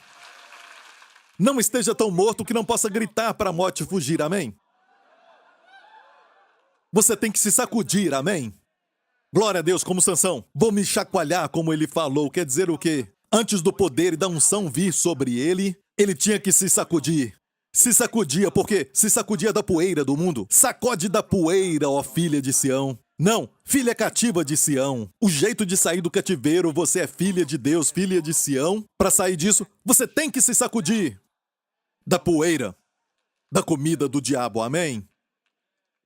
Não esteja tão morto que não possa gritar para a morte fugir. Amém? Você tem que se sacudir. Amém? Glória a Deus, como Sansão. Vou me chacoalhar, como ele falou. Quer dizer o quê? Antes do poder e da unção vir sobre ele, ele tinha que se sacudir. Se sacudia, porque se sacudia da poeira do mundo. Sacode da poeira, ó filha de Sião. Não, filha cativa de Sião. O jeito de sair do cativeiro, você é filha de Deus, filha de Sião. Para sair disso, você tem que se sacudir da poeira, da comida do diabo. Amém?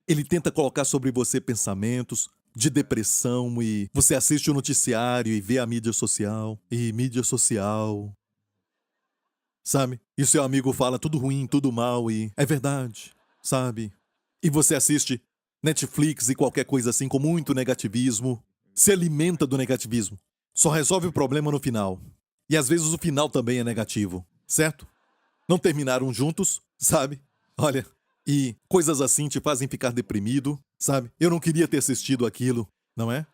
Ele tenta colocar sobre você pensamentos de depressão e você assiste o noticiário e vê a mídia social. E mídia social... sabe? E o seu amigo fala tudo ruim, tudo mal e... é verdade, sabe? E você assiste Netflix e qualquer coisa assim com muito negativismo. Se alimenta do negativismo. Só resolve o problema no final. E às vezes o final também é negativo, certo? Não terminaram juntos, sabe? Olha, e coisas assim te fazem ficar deprimido, sabe? Eu não queria ter assistido aquilo, não é?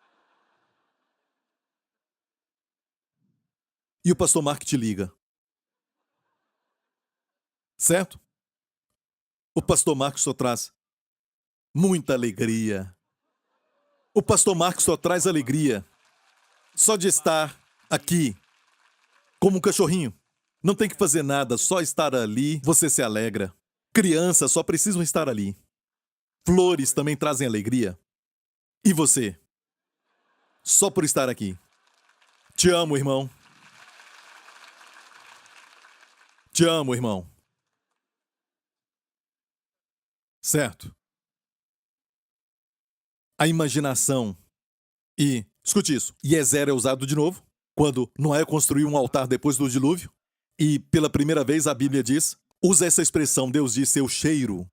E o pastor Mark te liga. Certo? O pastor Marcos só traz muita alegria. O pastor Marcos só traz alegria. Só de estar aqui, como um cachorrinho. Não tem que fazer nada, só estar ali, você se alegra. Crianças só precisam estar ali. Flores também trazem alegria. E você? Só por estar aqui. Te amo, irmão. Te amo, irmão. Certo? A imaginação. E, escute isso, Iezer é usado de novo, quando Noé construiu um altar depois do dilúvio, e pela primeira vez a Bíblia diz, usa essa expressão, Deus diz, seu cheiro,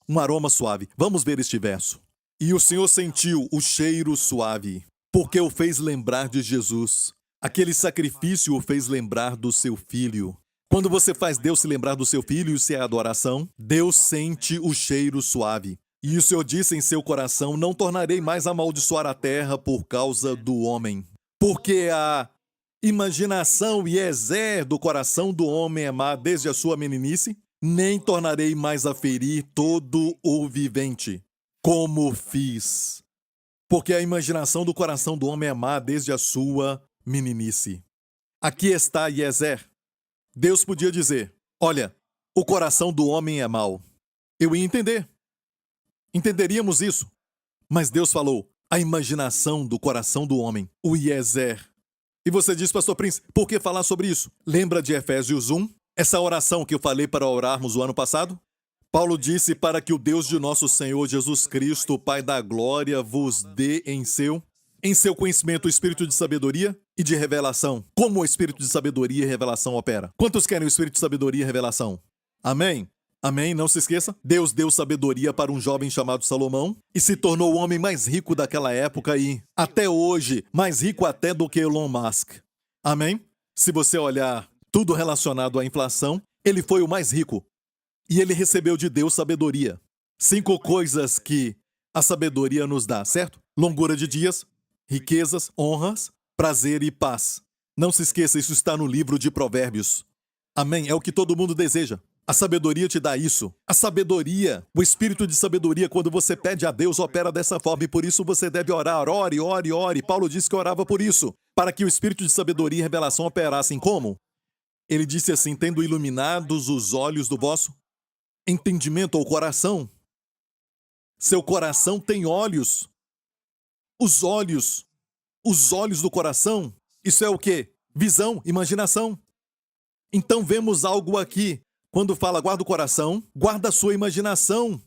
um aroma suave. Vamos ver este verso. E o Senhor sentiu o cheiro suave, porque o fez lembrar de Jesus. Aquele sacrifício o fez lembrar do seu filho. Quando você faz Deus se lembrar do seu filho, isso é adoração, Deus sente o cheiro suave. E o Senhor disse em seu coração, não tornarei mais a amaldiçoar a terra por causa do homem. Porque a imaginação e exer do coração do homem é má desde a sua meninice, nem tornarei mais a ferir todo o vivente, como fiz. Porque a imaginação do coração do homem é má desde a sua meninice. Aqui está Iezer. Deus podia dizer, olha, o coração do homem é mau. Eu ia entender. Entenderíamos isso. Mas Deus falou, a imaginação do coração do homem, o Iezer, E você diz, Pastor Prince, por que falar sobre isso? Lembra de Efésios 1? Essa oração que eu falei para orarmos o ano passado? Paulo disse para que o Deus de nosso Senhor Jesus Cristo, Pai da glória, vos dê em seu conhecimento o espírito de sabedoria e de revelação. Como o espírito de sabedoria e revelação opera? Quantos querem o espírito de sabedoria e revelação? Amém? Amém? Não se esqueça. Deus deu sabedoria para um jovem chamado Salomão e se tornou o homem mais rico daquela época e, até hoje, mais rico até do que Elon Musk. Amém? Se você olhar tudo relacionado à inflação, ele foi o mais rico. E ele recebeu de Deus sabedoria. 5 coisas que a sabedoria nos dá, certo? Longura de dias, riquezas, honras, prazer e paz. Não se esqueça, isso está no livro de Provérbios. Amém? É o que todo mundo deseja. A sabedoria te dá isso. A sabedoria, o espírito de sabedoria, quando você pede a Deus, opera dessa forma. E por isso você deve orar. Ore, ore, ore. Paulo disse que orava por isso. Para que o espírito de sabedoria e revelação operassem como? Ele disse assim, tendo iluminados os olhos do vosso entendimento ou coração. Seu coração tem olhos. Os olhos do coração. Isso é o quê? Visão, imaginação. Então vemos algo aqui. Quando fala guarda o coração, guarda a sua imaginação.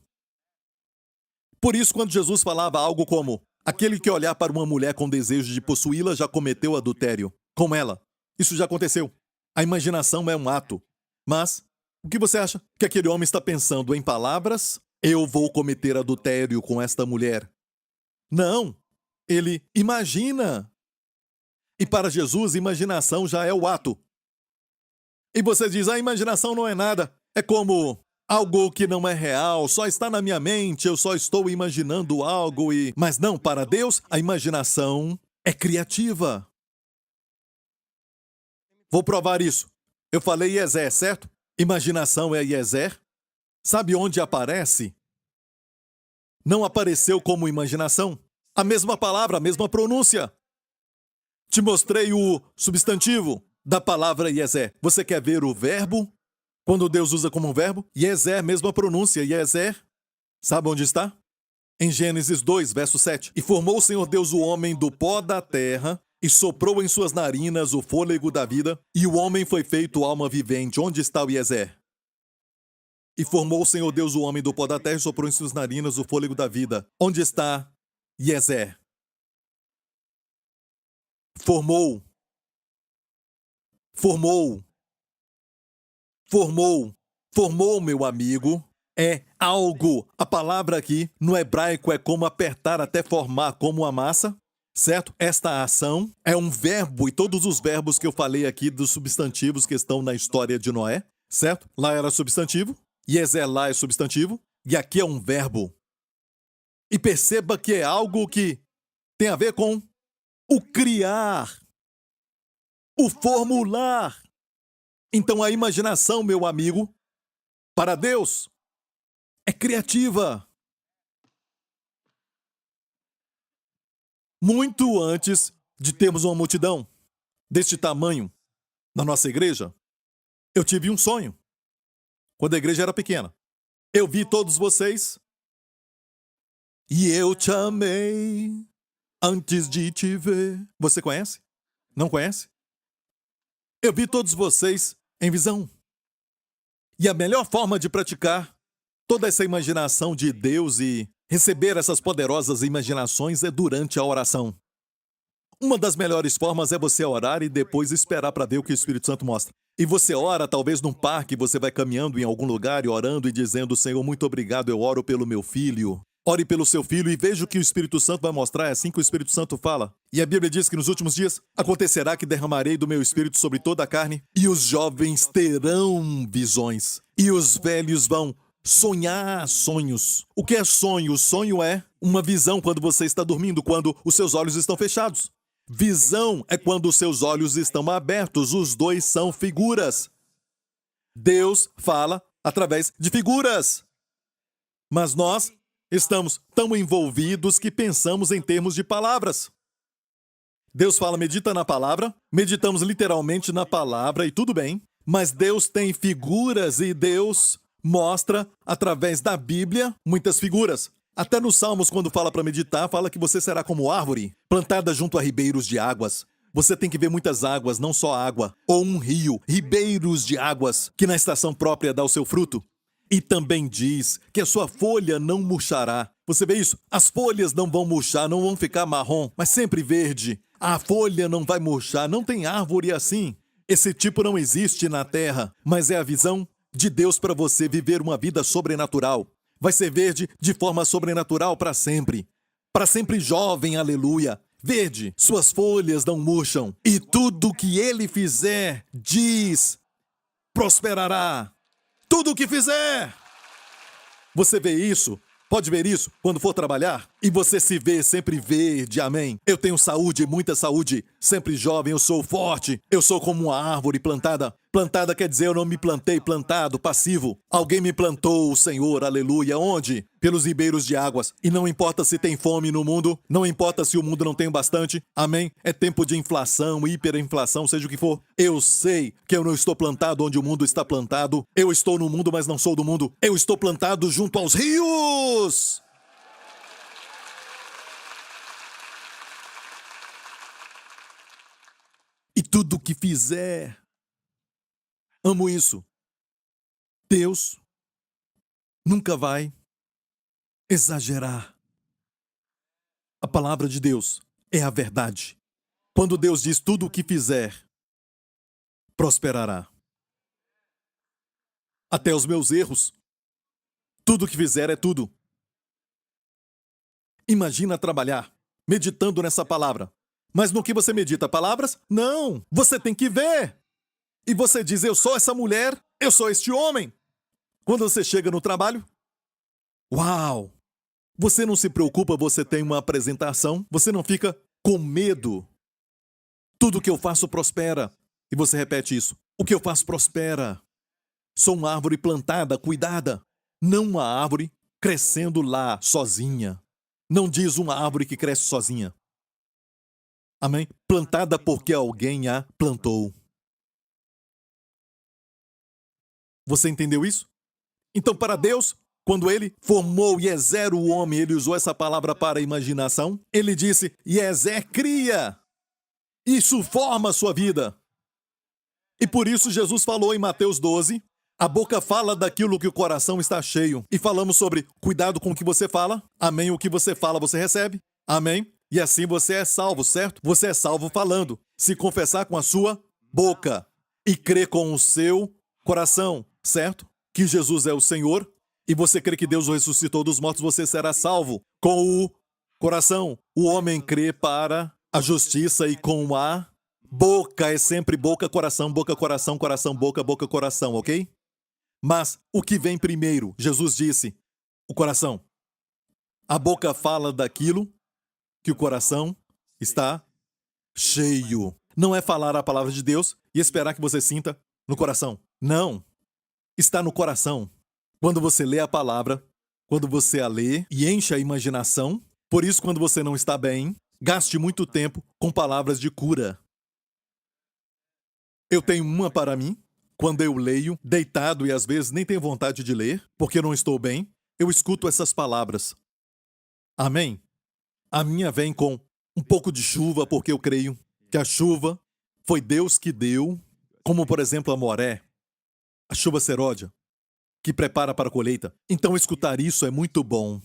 Por isso, quando Jesus falava algo como aquele que olhar para uma mulher com desejo de possuí-la já cometeu adultério com ela. Isso já aconteceu. A imaginação é um ato. Mas, o que você acha? Que aquele homem está pensando em palavras? Eu vou cometer adultério com esta mulher. Não. Ele imagina. E para Jesus, imaginação já é o ato. E você diz, a imaginação não é nada. É como algo que não é real, só está na minha mente, eu só estou imaginando algo e... Mas não, para Deus, a imaginação é criativa. Vou provar isso. Eu falei Iezer, certo? Imaginação é Iezer. Sabe onde aparece? Não apareceu como imaginação. A mesma palavra, a mesma pronúncia. Te mostrei o substantivo da palavra Iezer. Você quer ver o verbo? Quando Deus usa como um verbo? Iezer, mesma pronúncia. Iezer. Sabe onde está? Em Gênesis 2, verso 7. E formou o Senhor Deus o homem do pó da terra e soprou em suas narinas o fôlego da vida, e o homem foi feito alma vivente. Onde está o Iezer? E formou o Senhor Deus o homem do pó da terra e soprou em suas narinas o fôlego da vida. Onde está Iezer? Formou, meu amigo, é algo. A palavra aqui, no hebraico, é como apertar até formar como uma massa, certo? Esta ação é um verbo, e todos os verbos que eu falei aqui dos substantivos que estão na história de Noé, certo? Lá era substantivo, Iezer lá é substantivo, e aqui é um verbo. E perceba que é algo que tem a ver com o criar, o formular. Então a imaginação, meu amigo, para Deus, é criativa. Muito antes de termos uma multidão deste tamanho na nossa igreja, eu tive um sonho. Quando a igreja era pequena. Eu vi todos vocês e eu te amei antes de te ver. Você conhece? Não conhece? Eu vi todos vocês em visão. E a melhor forma de praticar toda essa imaginação de Deus e receber essas poderosas imaginações é durante a oração. Uma das melhores formas é você orar e depois esperar para ver o que o Espírito Santo mostra. E você ora, talvez num parque, você vai caminhando em algum lugar e orando e dizendo, Senhor, muito obrigado, eu oro pelo meu filho. Ore pelo seu filho e veja o que o Espírito Santo vai mostrar, é assim que o Espírito Santo fala. E a Bíblia diz que nos últimos dias acontecerá que derramarei do meu Espírito sobre toda a carne, e os jovens terão visões, e os velhos vão sonhar sonhos. O que é sonho? O sonho é uma visão quando você está dormindo, quando os seus olhos estão fechados. Visão é quando os seus olhos estão abertos, os dois são figuras. Deus fala através de figuras. Mas nós estamos tão envolvidos que pensamos em termos de palavras. Deus fala, medita na palavra, meditamos literalmente na palavra e tudo bem, mas Deus tem figuras e Deus mostra, através da Bíblia, muitas figuras. Até nos Salmos, quando fala para meditar, fala que você será como árvore, plantada junto a ribeiros de águas. Você tem que ver muitas águas, não só água, ou um rio, ribeiros de águas, que na estação própria dá o seu fruto. E também diz que a sua folha não murchará. Você vê isso? As folhas não vão murchar, não vão ficar marrom, mas sempre verde. A folha não vai murchar, não tem árvore assim. Esse tipo não existe na terra, mas é a visão de Deus para você viver uma vida sobrenatural. Vai ser verde de forma sobrenatural para sempre. Para sempre jovem, aleluia. Verde, suas folhas não murcham. E tudo que ele fizer, diz, prosperará. Tudo o que fizer. Você vê isso? Pode ver isso quando for trabalhar? E você se vê sempre verde, amém? Eu tenho saúde, muita saúde, sempre jovem, eu sou forte. Eu sou como uma árvore plantada. Plantada quer dizer eu não me plantei, plantado, passivo. Alguém me plantou, o Senhor, aleluia. Onde? Pelos ribeiros de águas. E não importa se tem fome no mundo, não importa se o mundo não tem bastante, amém? É tempo de inflação, hiperinflação, seja o que for. Eu sei que eu não estou plantado onde o mundo está plantado. Eu estou no mundo, mas não sou do mundo. Eu estou plantado junto aos rios. E tudo que fizer. Amo isso. Deus nunca vai exagerar. A palavra de Deus é a verdade. Quando Deus diz tudo o que fizer, prosperará. Até os meus erros. Tudo o que fizer é tudo. Imagina trabalhar, meditando nessa palavra. Mas no que você medita? Palavras? Não! Você tem que ver! E você diz, eu sou essa mulher, eu sou este homem. Quando você chega no trabalho, uau! Você não se preocupa, você tem uma apresentação, você não fica com medo. Tudo que eu faço prospera. E você repete isso. O que eu faço prospera. Sou uma árvore plantada, cuidada. Não uma árvore crescendo lá, sozinha. Não diz uma árvore que cresce sozinha. Amém? Plantada porque alguém a plantou. Você entendeu isso? Então, para Deus, quando ele formou Iezer, o homem, ele usou essa palavra para imaginação. Ele disse, Iezer cria. Isso forma a sua vida. E por isso Jesus falou em Mateus 12, a boca fala daquilo que o coração está cheio. E falamos sobre cuidado com o que você fala. Amém? O que você fala, você recebe. Amém? E assim você é salvo, certo? Você é salvo falando. Se confessar com a sua boca e crer com o seu coração, certo? Que Jesus é o Senhor, e você crê que Deus o ressuscitou dos mortos, você será salvo com o coração. O homem crê para a justiça e com a boca. É sempre boca, coração, coração, boca, boca, coração, ok? Mas o que vem primeiro? Jesus disse, o coração. A boca fala daquilo que o coração está cheio. Não é falar a palavra de Deus e esperar que você sinta no coração. Não. Está no coração. Quando você lê a palavra, quando você a lê e enche a imaginação, por isso quando você não está bem, gaste muito tempo com palavras de cura. Eu tenho uma para mim, quando eu leio, deitado e às vezes nem tenho vontade de ler, porque não estou bem, eu escuto essas palavras. Amém? A minha vem com um pouco de chuva, porque eu creio que a chuva foi Deus que deu, como por exemplo a Moré, a chuva seródia, que prepara para a colheita. Então escutar isso é muito bom.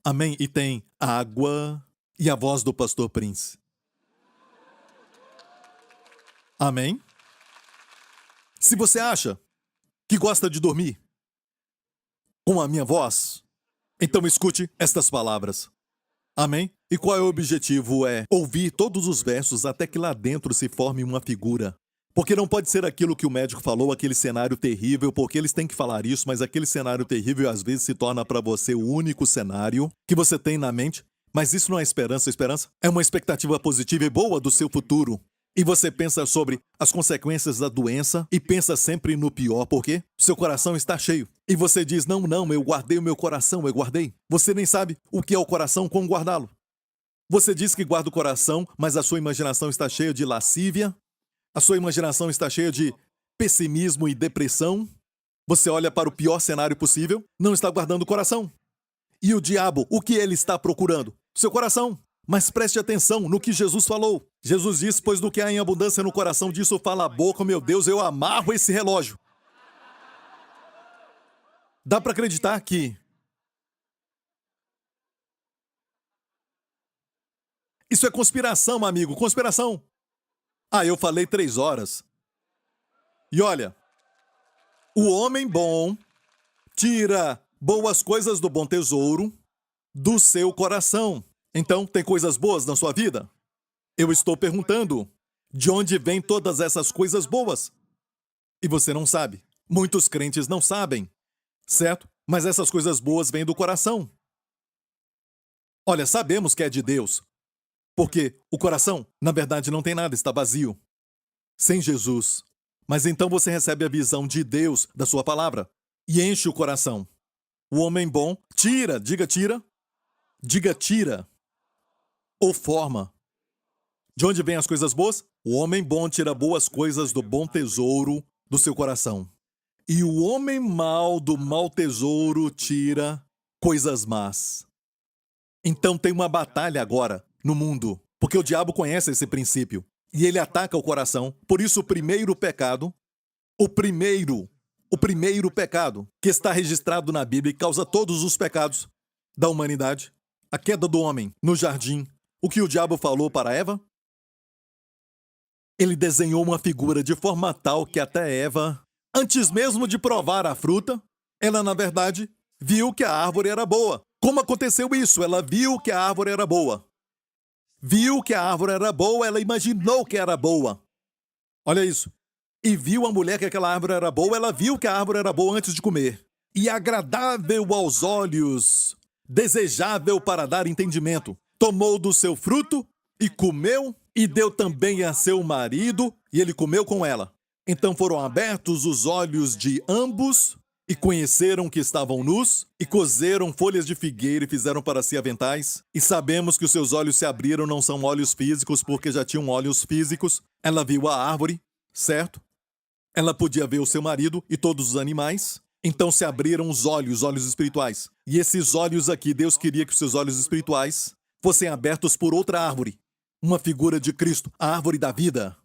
Amém? E tem água e a voz do pastor Prince. Amém? Se você acha que gosta de dormir com a minha voz, então escute estas palavras. Amém? E qual é o objetivo? É ouvir todos os versos até que lá dentro se forme uma figura. Porque não pode ser aquilo que o médico falou, aquele cenário terrível, porque eles têm que falar isso, mas aquele cenário terrível às vezes se torna para você o único cenário que você tem na mente. Mas isso não é esperança. Esperança é uma expectativa positiva e boa do seu futuro. E você pensa sobre as consequências da doença e pensa sempre no pior, porque seu coração está cheio. E você diz, não, eu guardei o meu coração, eu guardei. Você nem sabe o que é o coração, como guardá-lo. Você diz que guarda o coração, mas a sua imaginação está cheia de lascívia. A sua imaginação está cheia de pessimismo e depressão. Você olha para o pior cenário possível, não está guardando o coração. E o diabo, o que ele está procurando? Seu coração. Mas preste atenção no que Jesus falou. Jesus disse, pois do que há em abundância no coração, disso fala a boca. Meu Deus, eu amarro esse relógio. Dá para acreditar que isso é conspiração, amigo, conspiração. Ah, eu falei 3 horas. E olha, o homem bom tira boas coisas do bom tesouro do seu coração. Então, tem coisas boas na sua vida? Eu estou perguntando, de onde vêm todas essas coisas boas? E você não sabe. Muitos crentes não sabem, certo? Mas essas coisas boas vêm do coração. Olha, sabemos que é de Deus, porque o coração, na verdade, não tem nada, está vazio. Sem Jesus. Mas então você recebe a visão de Deus, da sua palavra, e enche o coração. O homem bom tira, diga tira, ou forma. De onde vêm as coisas boas? O homem bom tira boas coisas do bom tesouro do seu coração. E o homem mau do mau tesouro tira coisas más. Então tem uma batalha agora no mundo, porque o diabo conhece esse princípio. E ele ataca o coração. Por isso, o primeiro pecado que está registrado na Bíblia e causa todos os pecados da humanidade, a queda do homem no jardim. O que o diabo falou para Eva? Ele desenhou uma figura de forma tal que até Eva, antes mesmo de provar a fruta, ela, na verdade, viu que a árvore era boa. Como aconteceu isso? Ela viu que a árvore era boa. Viu que a árvore era boa, ela imaginou que era boa. Olha isso. E viu a mulher que aquela árvore era boa, ela viu que a árvore era boa antes de comer. E agradável aos olhos, desejável para dar entendimento. Tomou do seu fruto e comeu, e deu também a seu marido, e ele comeu com ela. Então foram abertos os olhos de ambos, e conheceram que estavam nus, e coseram folhas de figueira e fizeram para si aventais. E sabemos que os seus olhos se abriram, não são olhos físicos, porque já tinham olhos físicos. Ela viu a árvore, certo? Ela podia ver o seu marido e todos os animais. Então se abriram os olhos espirituais. E esses olhos aqui, Deus queria que os seus olhos espirituais fossem abertos por outra árvore. Uma figura de Cristo, a árvore da vida.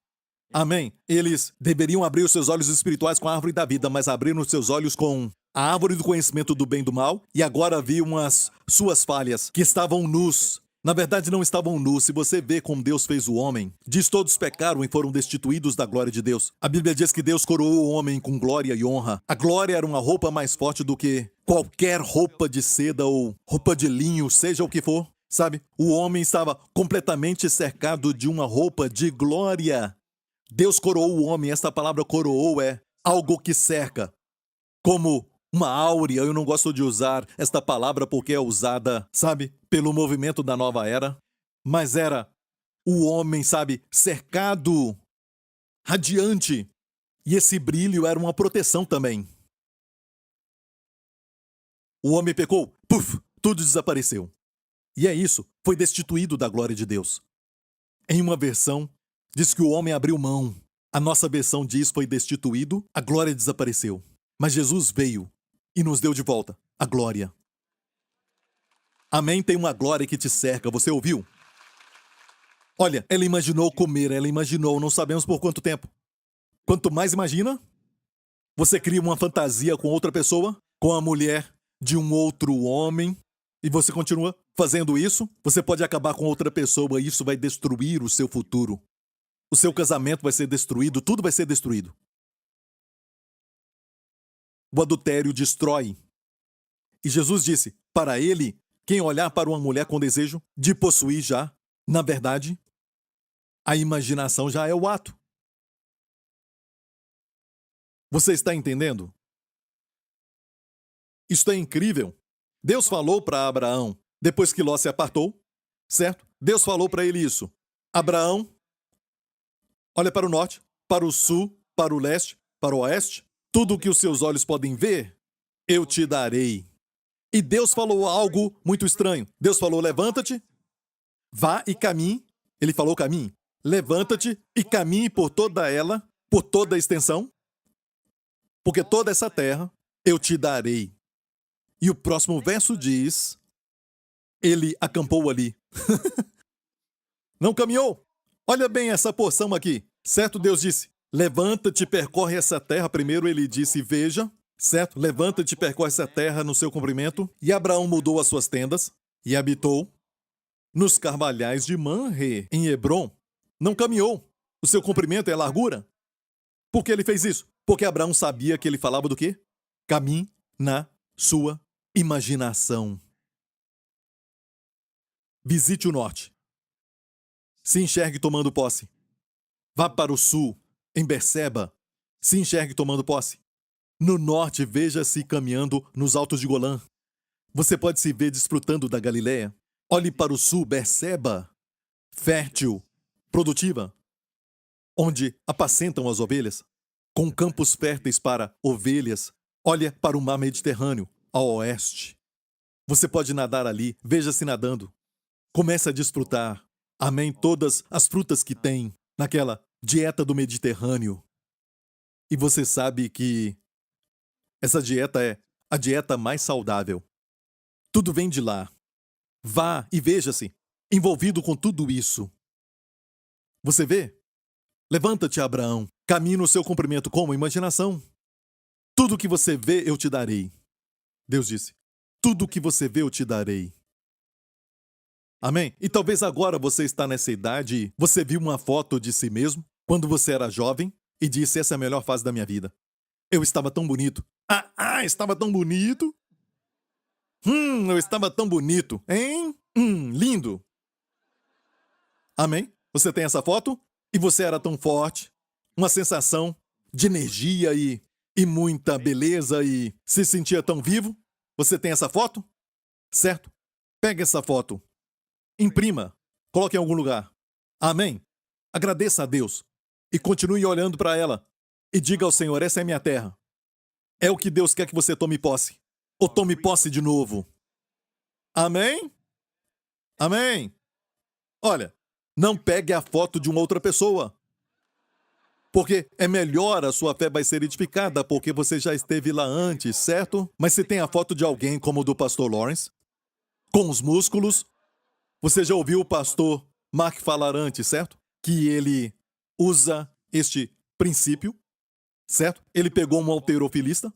Amém? Eles deveriam abrir os seus olhos espirituais com a árvore da vida, mas abriram os seus olhos com a árvore do conhecimento do bem e do mal, e agora viam as suas falhas, que estavam nus. Na verdade, não estavam nus. Se você vê como Deus fez o homem, diz todos pecaram e foram destituídos da glória de Deus. A Bíblia diz que Deus coroou o homem com glória e honra. A glória era uma roupa mais forte do que qualquer roupa de seda ou roupa de linho, seja o que for. Sabe? O homem estava completamente cercado de uma roupa de glória. Deus coroou o homem. Esta palavra coroou é algo que cerca. Como uma áurea. Eu não gosto de usar esta palavra porque é usada, sabe, pelo movimento da nova era. Mas era o homem, sabe, cercado, radiante. E esse brilho era uma proteção também. O homem pecou, puf, tudo desapareceu. E é isso, foi destituído da glória de Deus. Em uma versão, diz que o homem abriu mão. A nossa versão diz foi destituído, a glória desapareceu. Mas Jesus veio e nos deu de volta a glória. Amém? Tem uma glória que te cerca, você ouviu? Olha, ela imaginou comer, ela imaginou, não sabemos por quanto tempo. Quanto mais imagina, você cria uma fantasia com outra pessoa, com a mulher de um outro homem, e você continua fazendo isso, você pode acabar com outra pessoa e isso vai destruir o seu futuro. O seu casamento vai ser destruído, tudo vai ser destruído. O adultério destrói. E Jesus disse, para ele, quem olhar para uma mulher com desejo de possuir já, na verdade, a imaginação já é o ato. Você está entendendo? Isto é incrível. Deus falou para Abraão, depois que Ló se apartou, certo? Deus falou para ele isso. Abraão, olha para o norte, para o sul, para o leste, para o oeste. Tudo o que os seus olhos podem ver, eu te darei. E Deus falou algo muito estranho. Deus falou, levanta-te, vá e caminhe. Ele falou caminhe. Levanta-te e caminhe por toda ela, por toda a extensão, porque toda essa terra eu te darei. E o próximo verso diz, ele acampou ali. Não caminhou. Olha bem essa porção aqui. Certo, Deus disse, levanta-te e percorre essa terra. Primeiro ele disse, veja. Certo? Levanta-te e percorre essa terra no seu comprimento. E Abraão mudou as suas tendas e habitou nos carvalhais de Manre, em Hebrom. Não caminhou. O seu comprimento é a largura. Por que ele fez isso? Porque Abraão sabia que ele falava do quê? Caminhe na sua imaginação. Visite o norte. Se enxergue tomando posse. Vá para o sul, em Berseba. Se enxergue tomando posse. No norte, veja-se caminhando nos altos de Golã. Você pode se ver desfrutando da Galileia. Olhe para o sul, Berseba, fértil, produtiva, onde apacentam as ovelhas, com campos férteis para ovelhas. Olha para o mar Mediterrâneo, ao oeste. Você pode nadar ali, veja-se nadando. Comece a desfrutar, amém, todas as frutas que tem naquela dieta do Mediterrâneo. E você sabe que essa dieta é a dieta mais saudável. Tudo vem de lá. Vá e veja-se envolvido com tudo isso. Você vê? Levanta-te, Abraão. Caminhe no seu comprimento como imaginação. Tudo que você vê, eu te darei. Deus disse, tudo que você vê, eu te darei. Amém? E talvez agora você está nessa idade e você viu uma foto de si mesmo, quando você era jovem, e disse, essa é a melhor fase da minha vida. Eu estava tão bonito. Estava tão bonito. Eu estava tão bonito, hein? Lindo. Amém? Você tem essa foto? E você era tão forte. Uma sensação de energia e muita beleza e se sentia tão vivo. Você tem essa foto? Certo? Pegue essa foto. Imprima. Coloque em algum lugar. Amém? Agradeça a Deus. E continue olhando para ela. E diga ao Senhor, essa é minha terra. É o que Deus quer que você tome posse. Ou tome posse de novo. Amém? Amém? Olha, não pegue a foto de uma outra pessoa. Porque é melhor, a sua fé vai ser edificada, porque você já esteve lá antes, certo? Mas se tem a foto de alguém como o do pastor Lawrence, com os músculos, você já ouviu o pastor Mark falar antes, certo? Que ele usa este princípio, certo? Ele pegou um halterofilista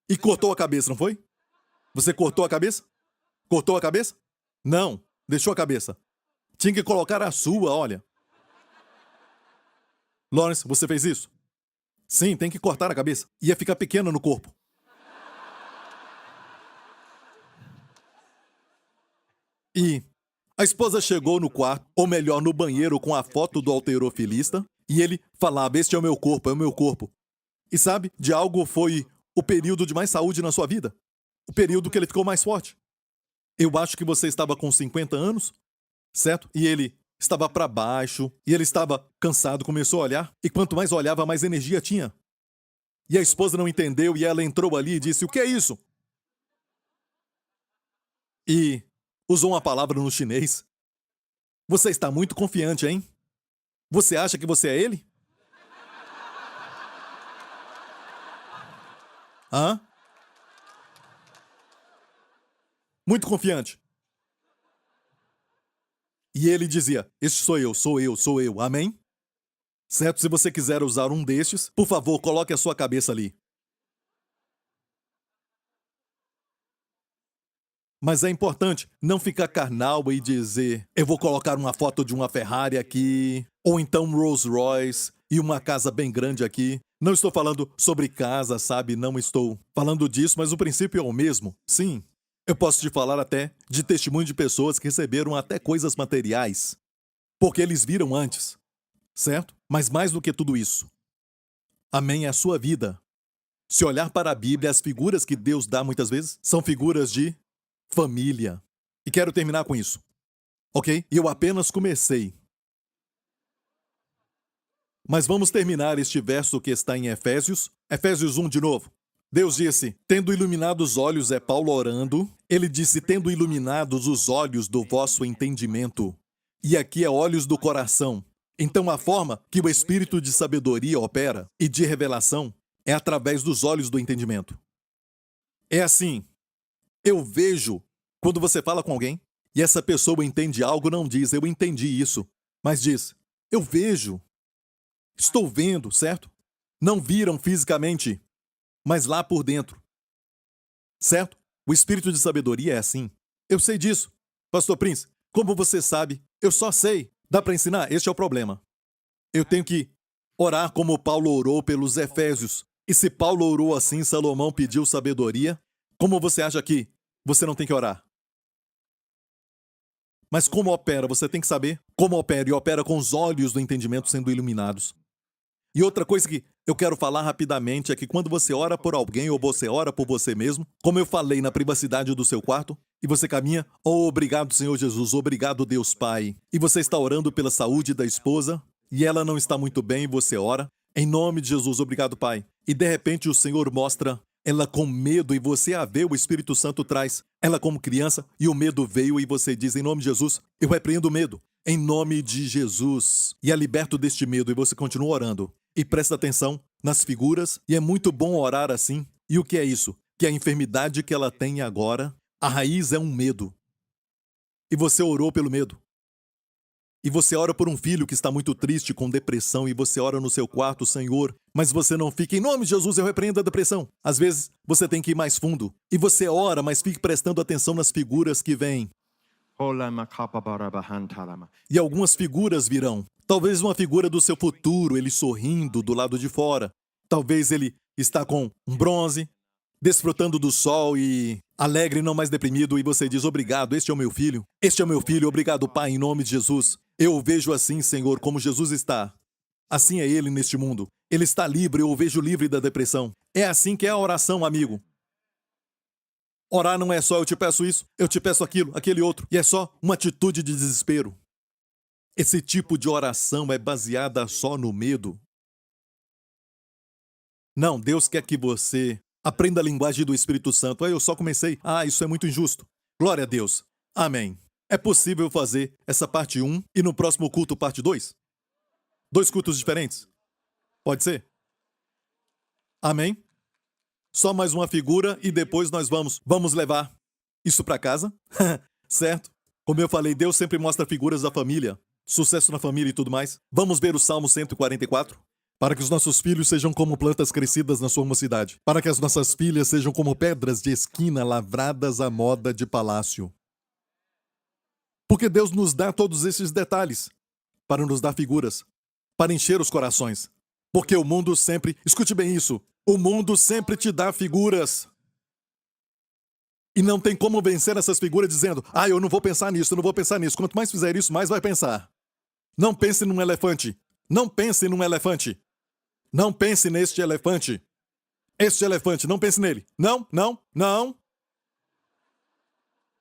e cortou a cabeça, não foi? Você cortou a cabeça? Cortou a cabeça? Não, deixou a cabeça. Tinha que colocar a sua, olha. Lawrence, você fez isso? Sim, tem que cortar a cabeça. Ia ficar pequena no corpo. E a esposa chegou no quarto, ou melhor, no banheiro, com a foto do halterofilista, e ele falava, este é o meu corpo, é o meu corpo. E sabe, de algo foi o período de mais saúde na sua vida. O período que ele ficou mais forte. Eu acho que você estava com 50 anos, certo? E ele estava para baixo, e ele estava cansado, começou a olhar, e quanto mais olhava, mais energia tinha. E a esposa não entendeu, e ela entrou ali e disse, o que é isso? E usou uma palavra no chinês. Você está muito confiante, hein? Você acha que você é ele? Hã? Muito confiante. E ele dizia, este sou eu, sou eu, sou eu, amém? Certo? Se você quiser usar um destes, por favor, coloque a sua cabeça ali. Mas é importante não ficar carnal e dizer, eu vou colocar uma foto de uma Ferrari aqui, ou então um Rolls Royce e uma casa bem grande aqui. Não estou falando sobre casa, sabe? Não estou falando disso, mas o princípio é o mesmo. Sim. Eu posso te falar até de testemunho de pessoas que receberam até coisas materiais, porque eles viram antes, certo? Mas mais do que tudo isso, amém, é a sua vida. Se olhar para a Bíblia, as figuras que Deus dá muitas vezes são figuras de família. E quero terminar com isso, ok? E eu apenas comecei. Mas vamos terminar este verso que está em Efésios. Efésios 1 de novo. Deus disse, tendo iluminado os olhos, é Paulo orando. Ele disse, tendo iluminados os olhos do vosso entendimento. E aqui é olhos do coração. Então a forma que o espírito de sabedoria opera e de revelação é através dos olhos do entendimento. É assim, eu vejo quando você fala com alguém e essa pessoa entende algo, não diz, eu entendi isso. Mas diz: eu vejo, estou vendo, certo? Não viram fisicamente, mas lá por dentro, certo? O espírito de sabedoria é assim. Eu sei disso. Pastor Prince, como você sabe? Eu só sei. Dá para ensinar? Este é o problema. Eu tenho que orar como Paulo orou pelos Efésios. E se Paulo orou assim, Salomão pediu sabedoria, como você acha que você não tem que orar? Mas como opera? Você tem que saber como opera, e opera com os olhos do entendimento sendo iluminados. E outra coisa que eu quero falar rapidamente é que quando você ora por alguém ou você ora por você mesmo, como eu falei na privacidade do seu quarto, e você caminha, oh, obrigado, Senhor Jesus, obrigado, Deus Pai, e você está orando pela saúde da esposa, e ela não está muito bem, e você ora, em nome de Jesus, obrigado, Pai. E de repente o Senhor mostra ela com medo e você a vê, o Espírito Santo traz ela como criança e o medo veio e você diz, em nome de Jesus, eu repreendo o medo. Em nome de Jesus. E é liberto deste medo e você continua orando. E presta atenção nas figuras e é muito bom orar assim. E o que é isso? Que a enfermidade que ela tem agora, a raiz é um medo. E você orou pelo medo. E você ora por um filho que está muito triste, com depressão, e você ora no seu quarto, Senhor, mas você não fica, em nome de Jesus, eu repreendo a depressão. Às vezes, você tem que ir mais fundo. E você ora, mas fique prestando atenção nas figuras que vêm. E algumas figuras virão. Talvez uma figura do seu futuro, ele sorrindo do lado de fora. Talvez ele está com um bronze, desfrutando do sol e alegre, não mais deprimido, e você diz, obrigado, este é o meu filho. Este é o meu filho, obrigado, Pai, em nome de Jesus. Eu o vejo assim, Senhor, como Jesus está. Assim é ele neste mundo. Ele está livre, eu o vejo livre da depressão. É assim que é a oração, amigo. Orar não é só eu te peço isso, eu te peço aquilo, aquele outro, e é só uma atitude de desespero. Esse tipo de oração é baseada só no medo. Não, Deus quer que você aprenda a linguagem do Espírito Santo. Eu só comecei. Isso é muito injusto. Glória a Deus. Amém. É possível fazer essa parte 1 e no próximo culto parte 2? 2 cultos diferentes? Pode ser? Amém? Só mais uma figura e depois nós vamos levar isso para casa, certo? Como eu falei, Deus sempre mostra figuras da família, sucesso na família e tudo mais. Vamos ver o Salmo 144. Para que os nossos filhos sejam como plantas crescidas na sua mocidade. Para que as nossas filhas sejam como pedras de esquina lavradas à moda de palácio. Porque Deus nos dá todos esses detalhes para nos dar figuras, para encher os corações. Porque o mundo sempre, escute bem isso, o mundo sempre te dá figuras. E não tem como vencer essas figuras dizendo, eu não vou pensar nisso, eu não vou pensar nisso. Quanto mais fizer isso, mais vai pensar. Não pense num elefante. Não pense num elefante. Não pense neste elefante. Este elefante, não pense nele. Não, não, não.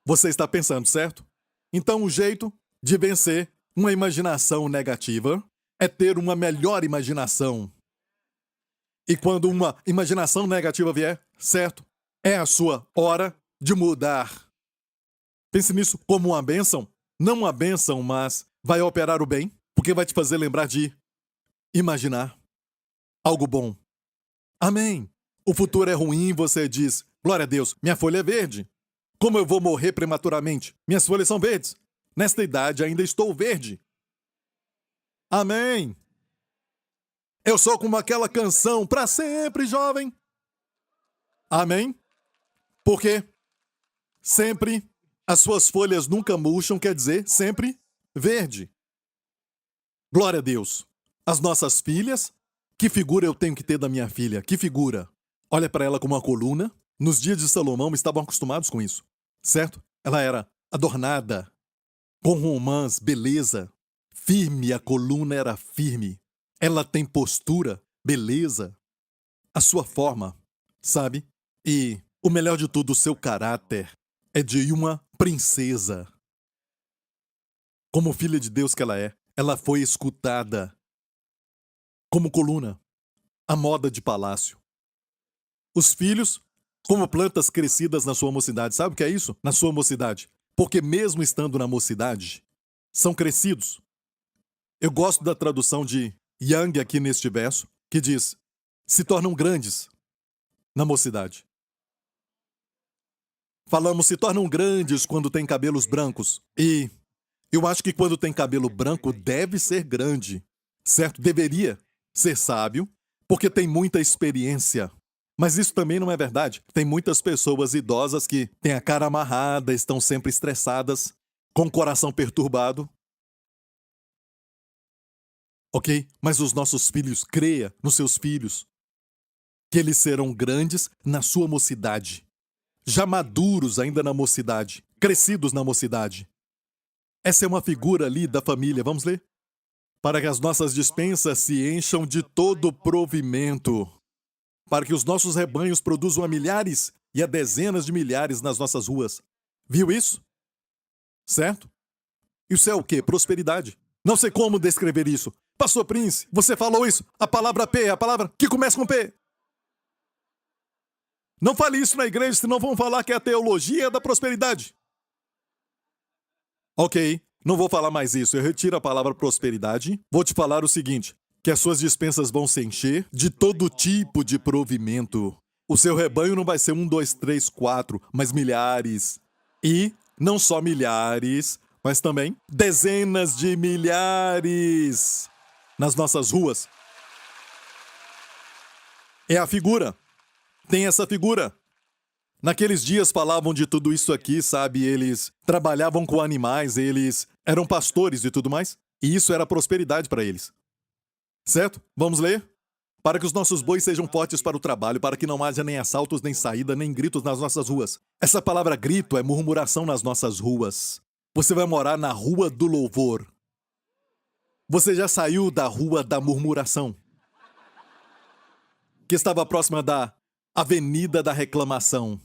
Você está pensando, certo? Então o jeito de vencer uma imaginação negativa é ter uma melhor imaginação. E quando uma imaginação negativa vier, certo? É a sua hora de mudar. Pense nisso como uma bênção. Não uma bênção, mas vai operar o bem, porque vai te fazer lembrar de imaginar algo bom. Amém. O futuro é ruim, você diz, glória a Deus, minha folha é verde. Como eu vou morrer prematuramente? Minhas folhas são verdes. Nesta idade ainda estou verde. Amém. Eu sou como aquela canção, para sempre jovem. Amém. Porque sempre as suas folhas nunca murcham, quer dizer, sempre verde. Glória a Deus. As nossas filhas, que figura eu tenho que ter da minha filha? Que figura? Olha para ela como uma coluna. Nos dias de Salomão estavam acostumados com isso, certo? Ela era adornada, com romãs, beleza. Firme, a coluna era firme. Ela tem postura, beleza. A sua forma, sabe? E o melhor de tudo, o seu caráter é de uma princesa. Como filha de Deus que ela foi escutada como coluna, a moda de palácio. Os filhos, como plantas crescidas na sua mocidade. Sabe o que é isso? Na sua mocidade. Porque mesmo estando na mocidade, são crescidos. Eu gosto da tradução de Young aqui neste verso, que diz, se tornam grandes na mocidade. Falamos se tornam grandes quando têm cabelos brancos. E Eu acho que quando tem cabelo branco deve ser grande, certo? Deveria ser sábio, porque tem muita experiência. Mas isso também não é verdade. Tem muitas pessoas idosas que têm a cara amarrada, estão sempre estressadas, com o coração perturbado. Ok? Mas os nossos filhos, creia nos seus filhos, que eles serão grandes na sua mocidade, já maduros ainda na mocidade, crescidos na mocidade. Essa é uma figura ali da família. Vamos ler? Para que as nossas despensas se encham de todo provimento, para que os nossos rebanhos produzam a milhares e a dezenas de milhares nas nossas ruas. Viu isso? Certo? Isso é o quê? Prosperidade. Não sei como descrever isso. Pastor Prince, você falou isso. A palavra P é a palavra que começa com P. Não fale isso na igreja, senão vão falar que é a teologia da prosperidade. Ok, não vou falar mais isso. Eu retiro a palavra prosperidade. Vou te falar o seguinte, que as suas despensas vão se encher de todo tipo de provimento. O seu rebanho não vai ser 1, 2, 3, 4, mas milhares. E não só milhares, mas também dezenas de milhares nas nossas ruas. É a figura. Tem essa figura. Naqueles dias falavam de tudo isso aqui, sabe? Eles trabalhavam com animais, eles eram pastores e tudo mais. E isso era prosperidade para eles. Certo? Vamos ler? Para que os nossos bois sejam fortes para o trabalho, para que não haja nem assaltos, nem saída, nem gritos nas nossas ruas. Essa palavra grito é murmuração nas nossas ruas. Você vai morar na rua do louvor. Você já saiu da rua da murmuração, que estava próxima da Avenida da Reclamação.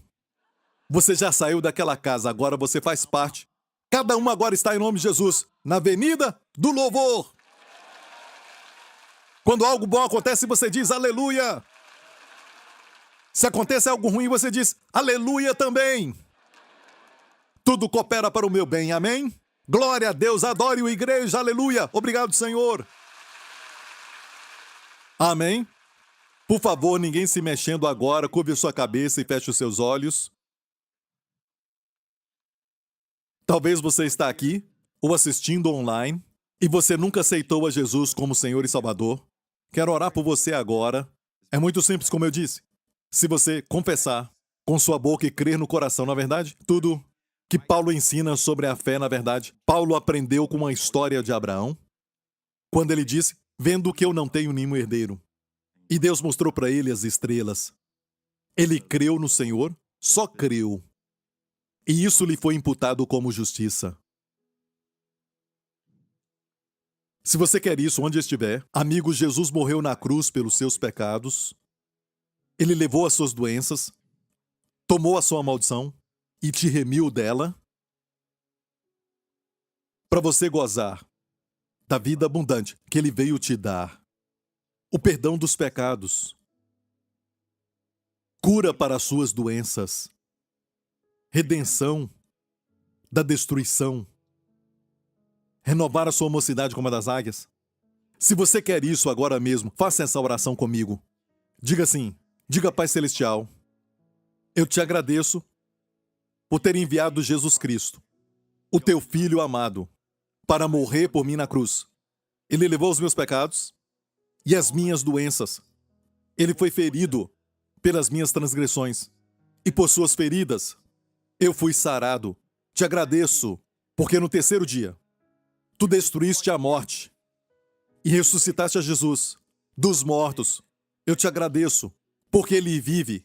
Você já saiu daquela casa, agora você faz parte. Cada um agora está em nome de Jesus, na Avenida do Louvor. Quando algo bom acontece, você diz aleluia. Se acontece algo ruim, você diz aleluia também. Tudo coopera para o meu bem, amém? Glória a Deus, adore o igreja, aleluia. Obrigado, Senhor. Amém? Por favor, ninguém se mexendo agora, curve sua cabeça e feche os seus olhos. Talvez você está aqui, ou assistindo online, e você nunca aceitou a Jesus como Senhor e Salvador. Quero orar por você agora. É muito simples, como eu disse. Se você confessar com sua boca e crer no coração, na verdade, tudo que Paulo ensina sobre a fé, na verdade, Paulo aprendeu com a história de Abraão, quando ele disse, vendo que eu não tenho nenhum herdeiro. E Deus mostrou para ele as estrelas. Ele creu no Senhor, só creu. E isso lhe foi imputado como justiça. Se você quer isso onde estiver, amigo, Jesus morreu na cruz pelos seus pecados. Ele levou as suas doenças, tomou a sua maldição e te remiu dela para você gozar da vida abundante que ele veio te dar. O perdão dos pecados, cura para as suas doenças, redenção da destruição, renovar a sua mocidade como a das águias. Se você quer isso agora mesmo, faça essa oração comigo. Diga assim, diga Pai Celestial, eu te agradeço por ter enviado Jesus Cristo, o teu Filho amado, para morrer por mim na cruz. Ele levou os meus pecados e as minhas doenças. Ele foi ferido pelas minhas transgressões, e por suas feridas eu fui sarado. Te agradeço, porque no terceiro dia tu destruíste a morte e ressuscitaste a Jesus dos mortos. Eu te agradeço, porque ele vive.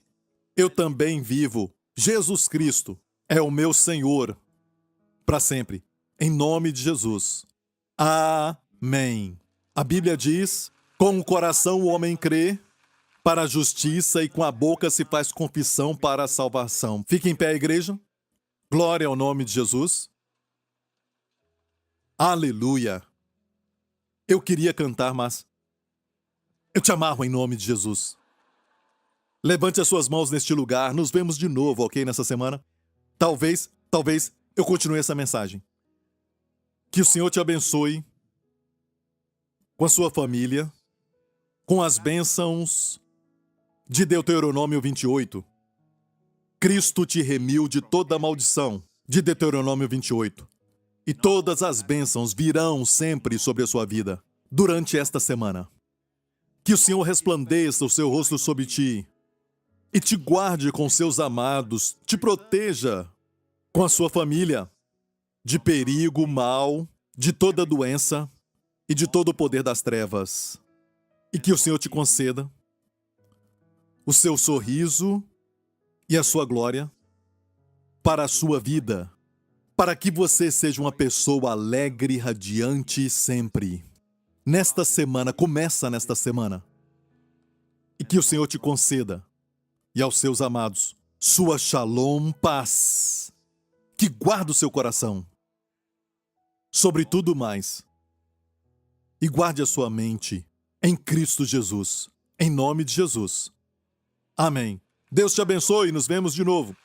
Eu também vivo. Jesus Cristo é o meu Senhor para sempre. Em nome de Jesus. Amém. A Bíblia diz, com o coração o homem crê para a justiça e com a boca se faz confissão para a salvação. Fique em pé, igreja. Glória ao nome de Jesus. Aleluia. Eu queria cantar, mas eu te amarro em nome de Jesus. Levante as suas mãos neste lugar. Nos vemos de novo, ok, nessa semana? Talvez eu continue essa mensagem. Que o Senhor te abençoe com a sua família, com as bênçãos de Deuteronômio 28. Cristo te remiu de toda maldição, de Deuteronômio 28. E todas as bênçãos virão sempre sobre a sua vida durante esta semana. Que o Senhor resplandeça o seu rosto sobre ti e te guarde com seus amados, te proteja com a sua família de perigo, mal, de toda doença e de todo o poder das trevas. E que o Senhor te conceda o seu sorriso e a sua glória para a sua vida, para que você seja uma pessoa alegre e radiante sempre. Nesta semana, começa nesta semana. E que o Senhor te conceda, e aos seus amados, sua shalom, paz, que guarda o seu coração, sobre tudo mais, e guarde a sua mente em Cristo Jesus, em nome de Jesus. Amém. Deus te abençoe e nos vemos de novo.